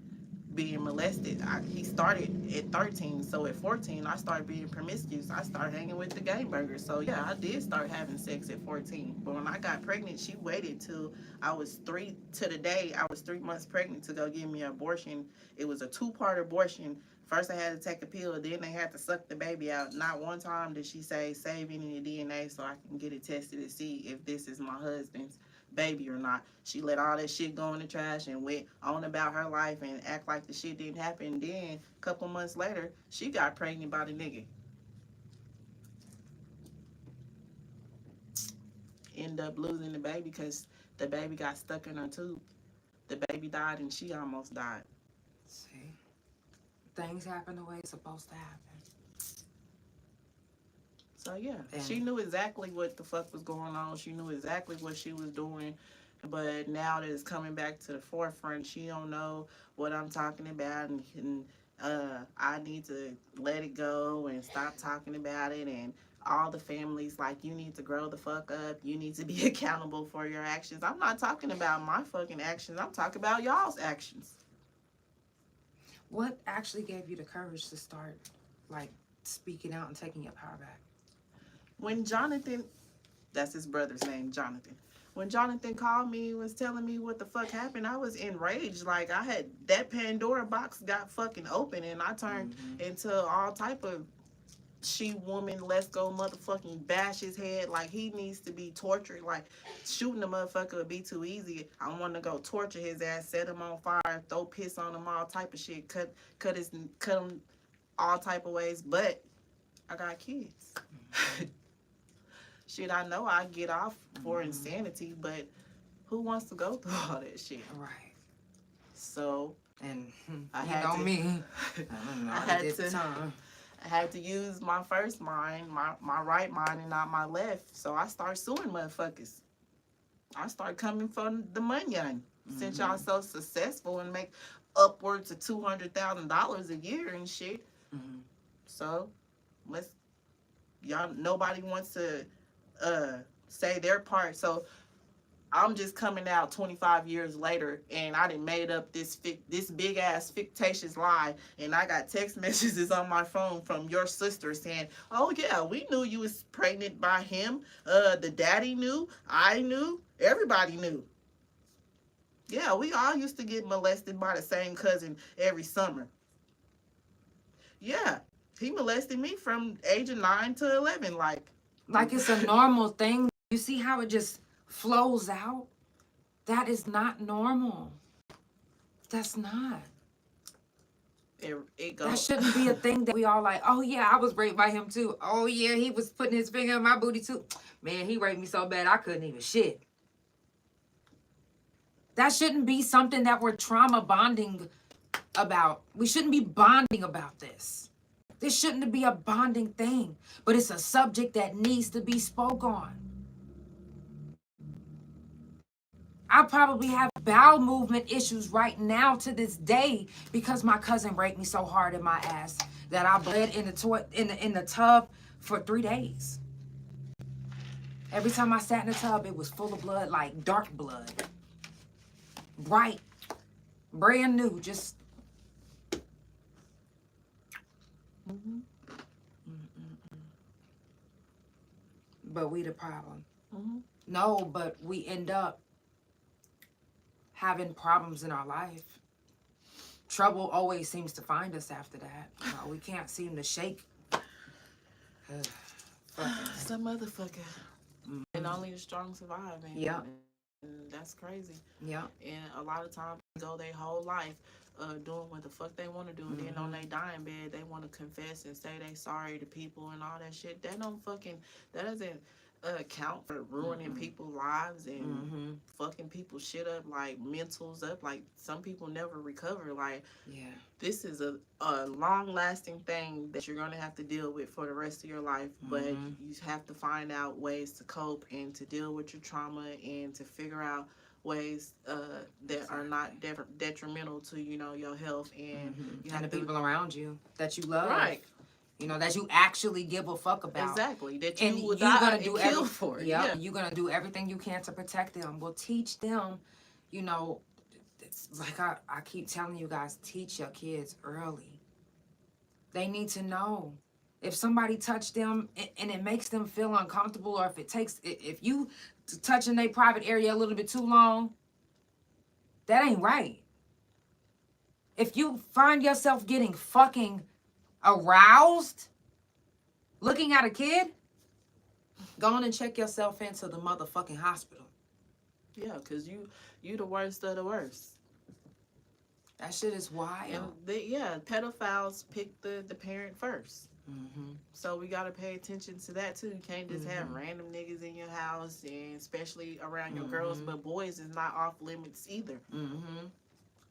[SPEAKER 2] being molested, he started at 13. So at 14, I started being promiscuous. I started hanging with the gay burgers. So yeah, I did start having sex at 14. But when I got pregnant, she waited till I was 3 months pregnant to go give me an abortion. It was a 2-part abortion. First, I had to take a pill. Then they had to suck the baby out. Not one time did she say, save any of the DNA so I can get it tested to see if this is my husband's baby or not. She let all that shit go in the trash and went on about her life and act like the shit didn't happen. Then, a couple months later, she got pregnant by the nigga. Ended up losing the baby because the baby got stuck in her tube. The baby died and she almost died.
[SPEAKER 1] See? Things happen the way it's supposed to happen.
[SPEAKER 2] So yeah,
[SPEAKER 1] And
[SPEAKER 2] she knew exactly what the fuck was going on. She knew exactly what she was doing. But now that it's coming back to the forefront, she don't know what I'm talking about, and I need to let it go and stop talking about it. And all the families like, you need to grow the fuck up. You need to be accountable for your actions. I'm not talking about my fucking actions. I'm talking about y'all's actions.
[SPEAKER 1] what actually gave you the courage to start, like, speaking out and taking your power back?
[SPEAKER 2] When Jonathan, that's his brother's name, Jonathan. When Jonathan called me and was telling me what the fuck happened, I was enraged. Like, I had, that Pandora box got fucking open and I turned into all type of she-woman, let's go motherfucking bash his head. Like, he needs to be tortured. Like, shooting the motherfucker would be too easy. I want to go torture his ass, set him on fire, throw piss on him, all type of shit, cut him all type of ways. But I got kids. Shit, I know I get off for insanity, but who wants to go through all that shit?
[SPEAKER 1] Right.
[SPEAKER 2] So,
[SPEAKER 1] And
[SPEAKER 2] I
[SPEAKER 1] you
[SPEAKER 2] had
[SPEAKER 1] know
[SPEAKER 2] to-
[SPEAKER 1] me. I don't know.
[SPEAKER 2] I had to use my first mind, my right mind, and not my left. So I start suing motherfuckers. I start coming for the money. Since y'all so successful and make upwards of $200,000 a year and shit. So nobody wants to say their part. So I'm just coming out 25 years later, and I done made up this big ass fictitious lie, and I got text messages on my phone from your sister saying, "Oh yeah, we knew you was pregnant by him. The daddy knew, I knew, everybody knew. Yeah, we all used to get molested by the same cousin every summer. Yeah, he molested me from age of 9 to 11, like
[SPEAKER 1] it's a normal thing. You see how it just flows out? That is not normal. That's not.
[SPEAKER 2] it goes.
[SPEAKER 1] That shouldn't be a thing that we all like, oh yeah, I was raped by him too. Oh yeah, he was putting his finger in my booty too. Man, he raped me so bad I couldn't even shit. That shouldn't be something that we're trauma bonding about. We shouldn't be bonding about this. This shouldn't be a bonding thing, but it's a subject that needs to be spoke on. I probably have bowel movement issues right now to this day because my cousin raped me so hard in my ass that I bled in the tub for 3 days. Every time I sat in the tub, it was full of blood, like dark blood. Bright, brand new, just. But we the problem. No, but we end up having problems in our life. Trouble always seems to find us after that. You know, we can't seem to shake.
[SPEAKER 2] Some motherfucker. And only the strong survive, man.
[SPEAKER 1] Yeah.
[SPEAKER 2] And that's crazy.
[SPEAKER 1] Yeah.
[SPEAKER 2] And a lot of times they go their whole life doing what the fuck they want to do. And then on their dying bed, they want to confess and say they sorry to people and all that shit. That doesn't account for ruining people's lives and fucking people's shit up, like mentals up. Like some people never recover. Like
[SPEAKER 1] Yeah.
[SPEAKER 2] this is a long lasting thing that you're gonna have to deal with for the rest of your life. But you have to find out ways to cope and to deal with your trauma and to figure out ways that are not detrimental to your health and you have
[SPEAKER 1] And the
[SPEAKER 2] to,
[SPEAKER 1] people around you that you love.
[SPEAKER 2] right.
[SPEAKER 1] You know, that you actually give a fuck about.
[SPEAKER 2] Exactly. That
[SPEAKER 1] And
[SPEAKER 2] you would
[SPEAKER 1] you're
[SPEAKER 2] die
[SPEAKER 1] gonna
[SPEAKER 2] and
[SPEAKER 1] do
[SPEAKER 2] kill for it.
[SPEAKER 1] Yep,
[SPEAKER 2] Yeah.
[SPEAKER 1] you're gonna do everything you can to protect them. Well, teach them, you know, it's like I keep telling you guys, teach your kids early. They need to know. If somebody touched them and it makes them feel uncomfortable, or if you touching their private area a little bit too long, that ain't right. If you find yourself getting fucking aroused looking at a kid, go on and check yourself into the motherfucking hospital.
[SPEAKER 2] Yeah, because you the worst of the worst.
[SPEAKER 1] That shit is wild.
[SPEAKER 2] And pedophiles pick the parent first.
[SPEAKER 1] Mm-hmm.
[SPEAKER 2] So we gotta pay attention to that too. You can't just have random niggas in your house, and especially around your girls. But boys is not off limits either.
[SPEAKER 1] Mm-hmm.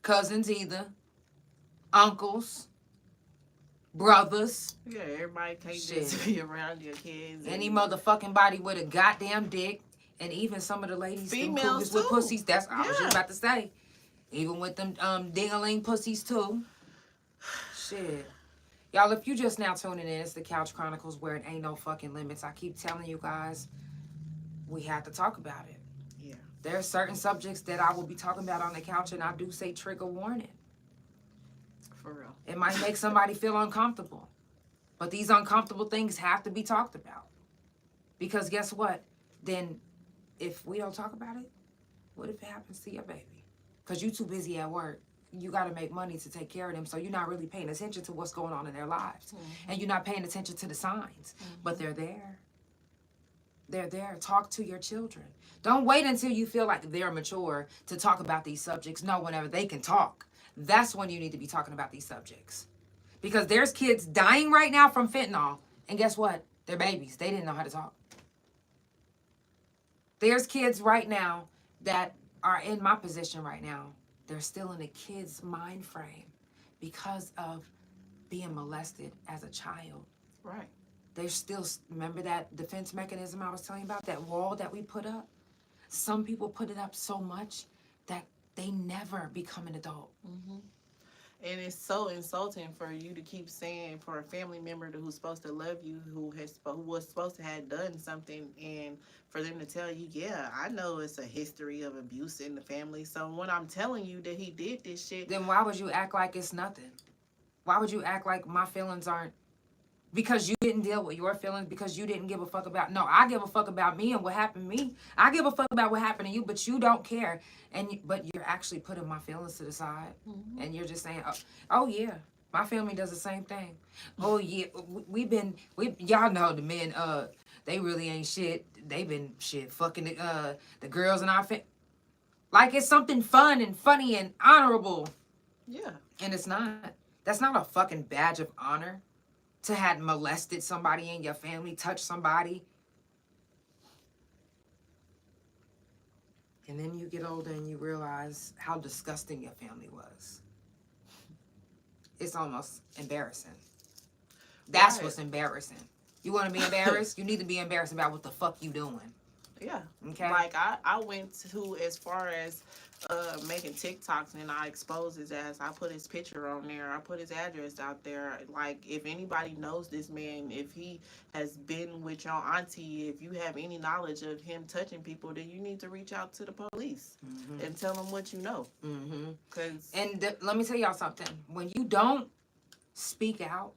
[SPEAKER 1] Cousins either. Uncles. Brothers.
[SPEAKER 2] Yeah, everybody can't just be around your kids.
[SPEAKER 1] Any motherfucking body with a goddamn dick. And even some of the ladies,
[SPEAKER 2] females
[SPEAKER 1] with
[SPEAKER 2] too.
[SPEAKER 1] pussies. That's what I was just about to say. Even with them ding-a-ling pussies too. Shit. Y'all, if you just now tuning in, it's the Couch Chronicles, where it ain't no fucking limits. I keep telling you guys, we have to talk about it.
[SPEAKER 2] Yeah.
[SPEAKER 1] There are certain subjects that I will be talking about on the couch, and I do say trigger warning.
[SPEAKER 2] For real.
[SPEAKER 1] It might make somebody feel uncomfortable. But these uncomfortable things have to be talked about. Because guess what? Then if we don't talk about it, what if it happens to your baby? Because you're too busy at work. You got to make money to take care of them. So you're not really paying attention to what's going on in their lives. And you're not paying attention to the signs. But they're there. They're there. Talk to your children. Don't wait until you feel like they're mature to talk about these subjects. No, whenever they can talk. That's when you need to be talking about these subjects. Because there's kids dying right now from fentanyl. And guess what? They're babies. They didn't know how to talk. There's kids right now that are in my position right now. They're still in a kid's mind frame because of being molested as a child.
[SPEAKER 2] Right.
[SPEAKER 1] They're still, remember that defense mechanism I was telling you about? That wall that we put up? Some people put it up so much that they never become an adult.
[SPEAKER 2] And it's so insulting for you to keep saying, for a family member who's supposed to love you, who was supposed to have done something, and for them to tell you, yeah, I know it's a history of abuse in the family. So when I'm telling you that he did this shit,
[SPEAKER 1] Then why would you act like it's nothing? Why would you act like my feelings aren't, because you didn't deal with your feelings, because you didn't give a fuck about, no, I give a fuck about me and what happened to me. I give a fuck about what happened to you, but you don't care. But you're actually putting my feelings to the side. And you're just saying, oh yeah, my family does the same thing. Oh yeah, y'all know the men, they really ain't shit. They been shit fucking the girls in our family. Like it's something fun and funny and honorable.
[SPEAKER 2] yeah.
[SPEAKER 1] And it's not. That's not a fucking badge of honor. To have molested somebody in your family, touch somebody. And then you get older and you realize how disgusting your family was. It's almost embarrassing. That's
[SPEAKER 2] Right.
[SPEAKER 1] what's embarrassing. You want to be embarrassed? You need to be embarrassed about what the fuck you doing.
[SPEAKER 2] Yeah.
[SPEAKER 1] Okay?
[SPEAKER 2] Like I went to as far as making TikToks, and I exposed his ass. I put his picture on there. I put his address out there. Like, if anybody knows this man, if he has been with your auntie, if you have any knowledge of him touching people, then you need to reach out to the police and tell them what you know.
[SPEAKER 1] And let me tell y'all something. When you don't speak out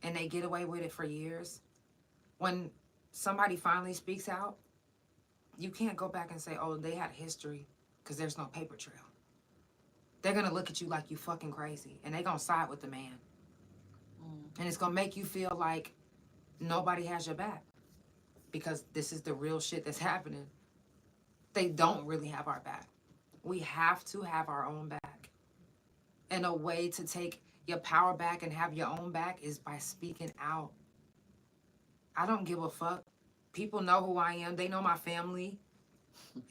[SPEAKER 1] and they get away with it for years, when somebody finally speaks out, you can't go back and say, oh, they had a history, because there's no paper trail. They're going to look at you like you fucking crazy, and they're going to side with the man. And it's going to make you feel like nobody has your back, because this is the real shit that's happening. They don't really have our back. We have to have our own back. And a way to take your power back and have your own back is by speaking out. I don't give a fuck. People know who I am. They know my family.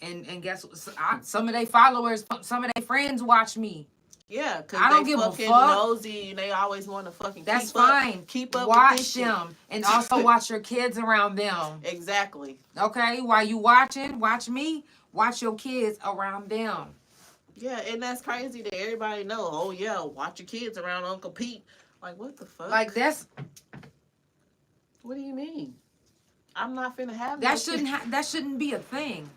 [SPEAKER 1] And guess what? Some of their followers, some of their friends watch me.
[SPEAKER 2] Yeah, because
[SPEAKER 1] I don't
[SPEAKER 2] they
[SPEAKER 1] give a
[SPEAKER 2] fucking
[SPEAKER 1] fuck.
[SPEAKER 2] nosy and they always want to fucking
[SPEAKER 1] That's
[SPEAKER 2] keep up,
[SPEAKER 1] fine.
[SPEAKER 2] keep up with
[SPEAKER 1] Watch
[SPEAKER 2] this shit.
[SPEAKER 1] them. And also watch your kids around them.
[SPEAKER 2] Exactly.
[SPEAKER 1] Okay? While you watching, watch me. Watch your kids around them.
[SPEAKER 2] Yeah, and that's crazy that everybody know. Oh yeah, watch your kids around Uncle Pete. Like, what the fuck?
[SPEAKER 1] Like that's
[SPEAKER 2] What do you mean? I'm not finna have
[SPEAKER 1] that
[SPEAKER 2] no
[SPEAKER 1] shouldn't
[SPEAKER 2] kid.
[SPEAKER 1] that shouldn't be a thing.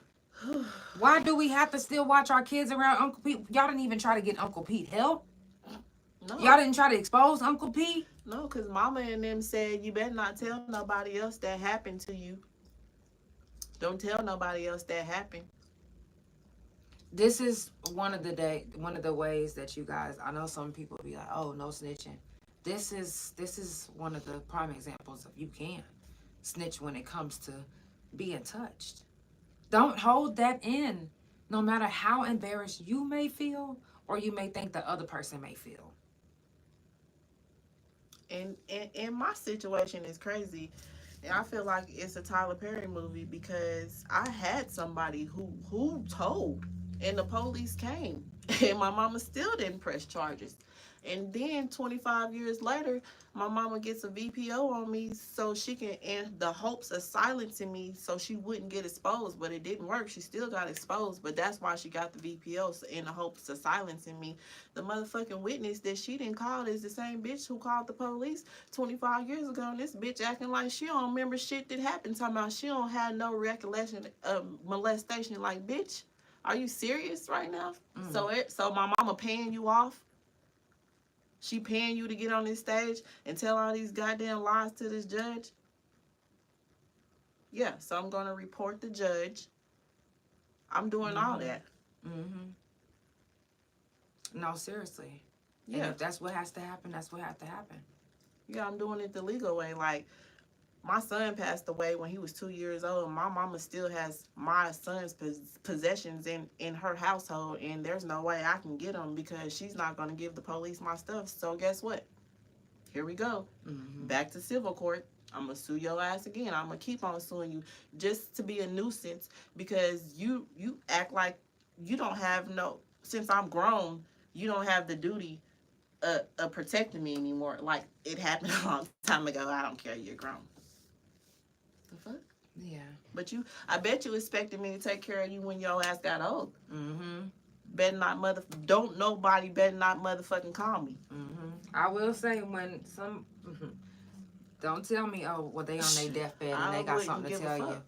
[SPEAKER 1] Why do we have to still watch our kids around Uncle Pete? Y'all didn't even try to get Uncle Pete help.
[SPEAKER 2] No.
[SPEAKER 1] Y'all didn't try to expose Uncle Pete.
[SPEAKER 2] No, because Mama and them said you better not tell nobody else that happened to you. Don't tell nobody else that happened.
[SPEAKER 1] This is one of the ways that you guys. I know some people be like, "Oh, no snitching." This is one of the prime examples of you can snitch when it comes to being touched. Don't hold that in, no matter how embarrassed you may feel or you may think the other person may feel.
[SPEAKER 2] And my situation is crazy. And I feel like it's a Tyler Perry movie because I had somebody who told and the police came and my mama still didn't press charges. And then 25 years later, my mama gets a VPO on me so she can, in the hopes of silencing me so she wouldn't get exposed, but it didn't work. She still got exposed, but that's why she got the VPO, so in the hopes of silencing me. The motherfucking witness that she didn't call is the same bitch who called the police 25 years ago, and this bitch acting like she don't remember shit that happened, talking about she don't have no recollection of molestation. Like, bitch, are you serious right now? So my mama paying you off? She paying you to get on this stage and tell all these goddamn lies to this judge? Yeah, so I'm going to report the judge. I'm doing all that.
[SPEAKER 1] Mm-hmm. No, seriously.
[SPEAKER 2] Yeah.
[SPEAKER 1] And if that's what has to happen, that's what has to happen.
[SPEAKER 2] Yeah, I'm doing it the legal way. Like, my son passed away when he was 2 years old. And my mama still has my son's possessions in her household. And there's no way I can get them because she's not going to give the police my stuff. So guess what? Here we go.
[SPEAKER 1] Mm-hmm.
[SPEAKER 2] Back to civil court. I'm going to sue your ass again. I'm going to keep on suing you just to be a nuisance because you act like you don't have no, since I'm grown, you don't have the duty of protecting me anymore. Like, it happened a long time ago. I don't care. You're grown. The fuck?
[SPEAKER 1] Yeah.
[SPEAKER 2] But I bet you expected me to take care of you when your ass got old.
[SPEAKER 1] Mm-hmm.
[SPEAKER 2] Better not don't nobody better not motherfucking call me.
[SPEAKER 1] Mm-hmm. I will say when some, don't tell me, oh, well, they on their deathbed and they got something to tell you.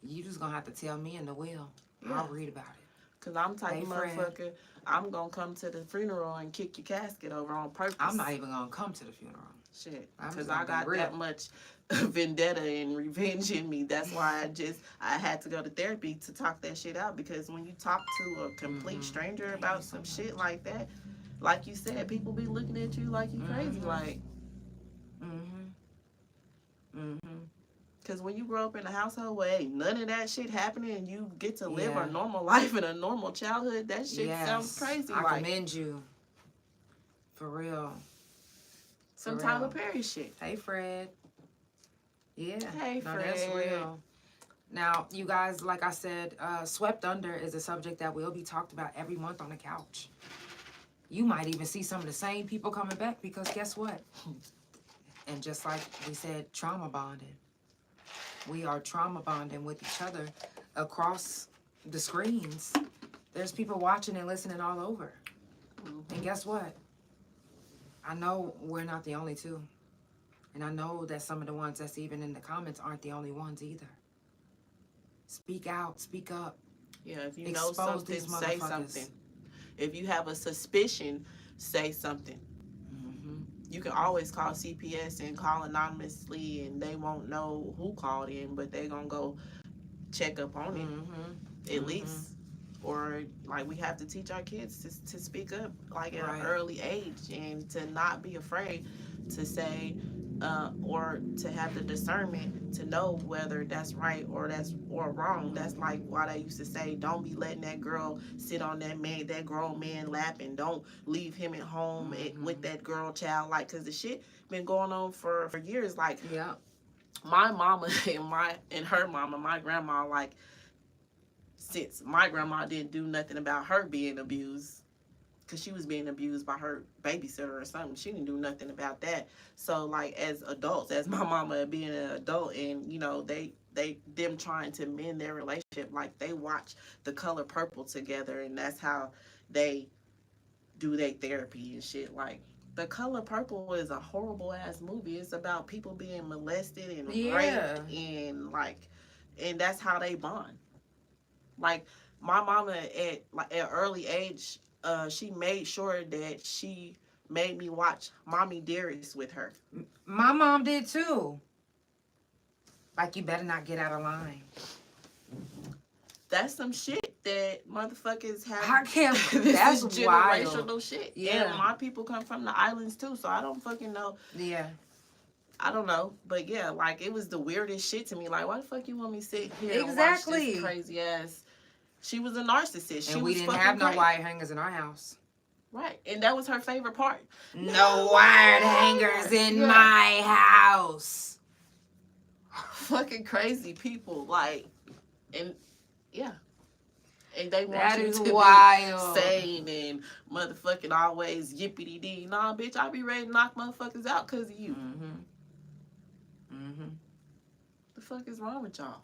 [SPEAKER 1] You just gonna have to tell me in the will. Yeah. I'll read about it.
[SPEAKER 2] Because I'm type of motherfucker, I'm going to come to the funeral and kick your casket over on purpose.
[SPEAKER 1] I'm not even going to come to the funeral.
[SPEAKER 2] Shit. Because I got that much vendetta and revenge in me. That's why I had to go to therapy to talk that shit out. Because when you talk to a complete stranger about some shit like that, like you said, people be looking at you like you crazy. Like, because when you grow up in a household where ain't none of that shit happening and you get to live a normal life and a normal childhood, that shit sounds crazy.
[SPEAKER 1] I commend you. For real.
[SPEAKER 2] Some Tyler Perry shit.
[SPEAKER 1] Hey, Fred. Yeah.
[SPEAKER 2] Hey, Fred.
[SPEAKER 1] That's real. Now, you guys, like I said, Swept Under is a subject that will be talked about every month on the couch. You might even see some of the same people coming back because guess what? And just like we said, trauma bonding. We are trauma bonding with each other across the screens. There's people watching and listening all over. And guess what? I know we're not the only two. And I know that some of the ones that's even in the comments aren't the only ones either. Speak out, speak up.
[SPEAKER 2] Yeah, if you know something, say something. If you have a suspicion, say something. You can always call CPS and call anonymously and they won't know who called in, but they're going to go check up on it at least. Or like we have to teach our kids to speak up like at an early age and to not be afraid to say or to have the discernment to know whether that's right or wrong. That's like why they used to say, don't be letting that girl sit on that grown man lap and don't leave him at home with that girl child. Like, cause the shit been going on for years. Like, my mama and her mama, my grandma, like, since my grandma didn't do nothing about her being abused, because she was being abused by her babysitter or something. She didn't do nothing about that. So, like, as adults, as my mama being an adult, and, you know, them trying to mend their relationship, like, they watch The Color Purple together, and that's how they do their therapy and shit. Like, The Color Purple is a horrible ass movie. It's about people being molested and raped, and, like, and that's how they bond. Like, my mama at an early age, she made sure that she made me watch Mommy Dearest with her.
[SPEAKER 1] My mom did too. Like, you better not get out of line.
[SPEAKER 2] That's some shit that motherfuckers have.
[SPEAKER 1] I can't.
[SPEAKER 2] This
[SPEAKER 1] That's
[SPEAKER 2] is generational
[SPEAKER 1] wild.
[SPEAKER 2] shit.
[SPEAKER 1] Yeah.
[SPEAKER 2] And my people come from the islands too, so I don't fucking know.
[SPEAKER 1] Yeah.
[SPEAKER 2] I don't know, but yeah, like, it was the weirdest shit to me. Like, why the fuck you want me sit here
[SPEAKER 1] Exactly.
[SPEAKER 2] and watch this crazy ass? She was a narcissist.
[SPEAKER 1] And we didn't
[SPEAKER 2] fucking
[SPEAKER 1] have no
[SPEAKER 2] crazy.
[SPEAKER 1] wire hangers in our house.
[SPEAKER 2] Right, and that was her favorite part.
[SPEAKER 1] No wired hangers in
[SPEAKER 2] Yeah.
[SPEAKER 1] my house.
[SPEAKER 2] Fucking crazy people, like, and yeah, and they want
[SPEAKER 1] That
[SPEAKER 2] you
[SPEAKER 1] is
[SPEAKER 2] to
[SPEAKER 1] wild.
[SPEAKER 2] be sane and motherfucking always yippity dee. Nah, bitch, I be ready to knock motherfuckers out because of you. The fuck is wrong with y'all?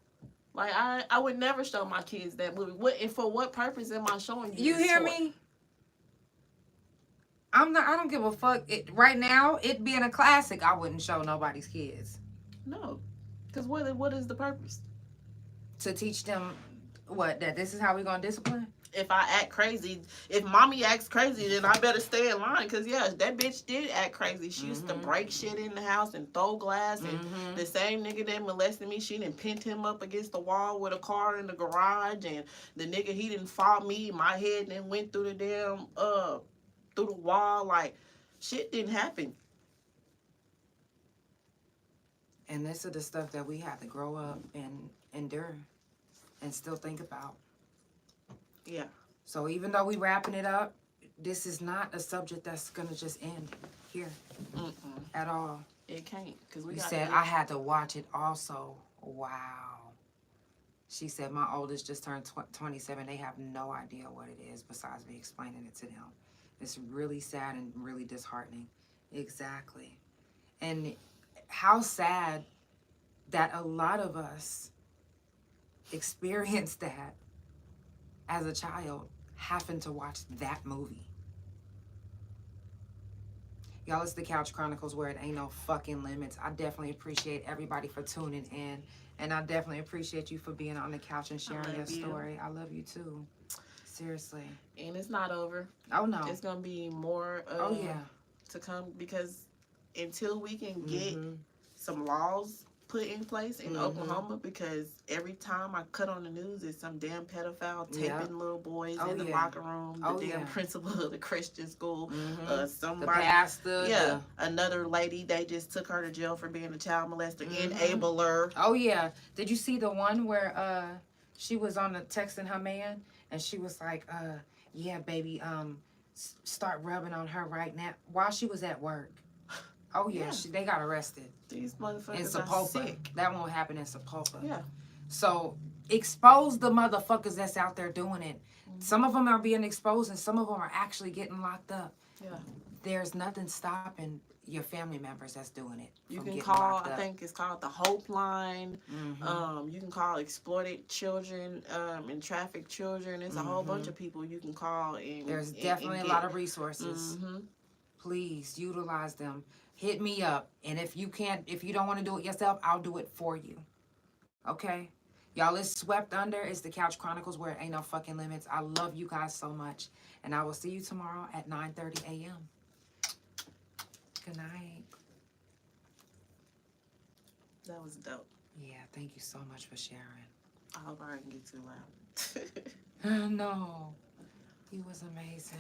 [SPEAKER 2] Like, I would never show my kids that movie. What, and for what purpose am I showing you?
[SPEAKER 1] You
[SPEAKER 2] this
[SPEAKER 1] hear
[SPEAKER 2] for?
[SPEAKER 1] me? I don't give a fuck. Right now, it being a classic, I wouldn't show nobody's kids.
[SPEAKER 2] No, because what is the purpose?
[SPEAKER 1] To teach them what, that this is how we're gonna discipline?
[SPEAKER 2] If I act crazy, if mommy acts crazy, then I better stay in line. Because, yeah, that bitch did act crazy. She used to break shit in the house and throw glass. And the same nigga that molested me, she didn't pin him up against the wall with a car in the garage. And the nigga, he didn't fall me. My head then went through the damn, through the wall. Like, shit didn't happen.
[SPEAKER 1] And this is the stuff that we have to grow up and endure and still think about.
[SPEAKER 2] Yeah.
[SPEAKER 1] So even though we wrapping it up, this is not a subject that's gonna just end here at all.
[SPEAKER 2] It can't. Because
[SPEAKER 1] You said I had to watch it also. Wow. She said my oldest just turned 27. They have no idea what it is besides me explaining it to them. It's really sad and really disheartening. Exactly. And how sad that a lot of us experienced that as a child, having to watch that movie. Y'all, it's the Couch Chronicles, where it ain't no fucking limits. I definitely appreciate everybody for tuning in. And I definitely appreciate you for being on the couch and sharing your story. I love you too. Seriously.
[SPEAKER 2] And it's not over.
[SPEAKER 1] Oh, no.
[SPEAKER 2] It's going to be more to come, because until we can get some laws put in place in Oklahoma, because every time I cut on the news, it's some damn pedophile taping little boys in the locker room, the damn principal of the Christian school, somebody,
[SPEAKER 1] the pastor,
[SPEAKER 2] another lady, they just took her to jail for being a child molester, enabler.
[SPEAKER 1] Oh yeah. Did you see the one where she was on the texting her man and she was like, yeah, baby, start rubbing on her right now while she was at work. Oh yeah, they got arrested.
[SPEAKER 2] These motherfuckers
[SPEAKER 1] in
[SPEAKER 2] are
[SPEAKER 1] Sapulpa.
[SPEAKER 2] sick.
[SPEAKER 1] That won't happen in Sapulpa.
[SPEAKER 2] Yeah.
[SPEAKER 1] So expose the motherfuckers that's out there doing it. Some of them are being exposed and some of them are actually getting locked up.
[SPEAKER 2] Yeah.
[SPEAKER 1] There's nothing stopping your family members that's doing it.
[SPEAKER 2] You can call, I think it's called the Hope Line. You can call exploited children and trafficked children. There's a whole bunch of people you can call.
[SPEAKER 1] There's definitely a lot of resources. Please utilize them. Hit me up. And if you don't want to do it yourself, I'll do it for you. Okay? Y'all, it's Swept Under. It's the Couch Chronicles, where it ain't no fucking limits. I love you guys so much. And I will see you tomorrow at 9:30 a.m. Good night.
[SPEAKER 2] That was dope.
[SPEAKER 1] Yeah, thank you so much for sharing.
[SPEAKER 2] I hope I didn't get too loud.
[SPEAKER 1] No. He was amazing.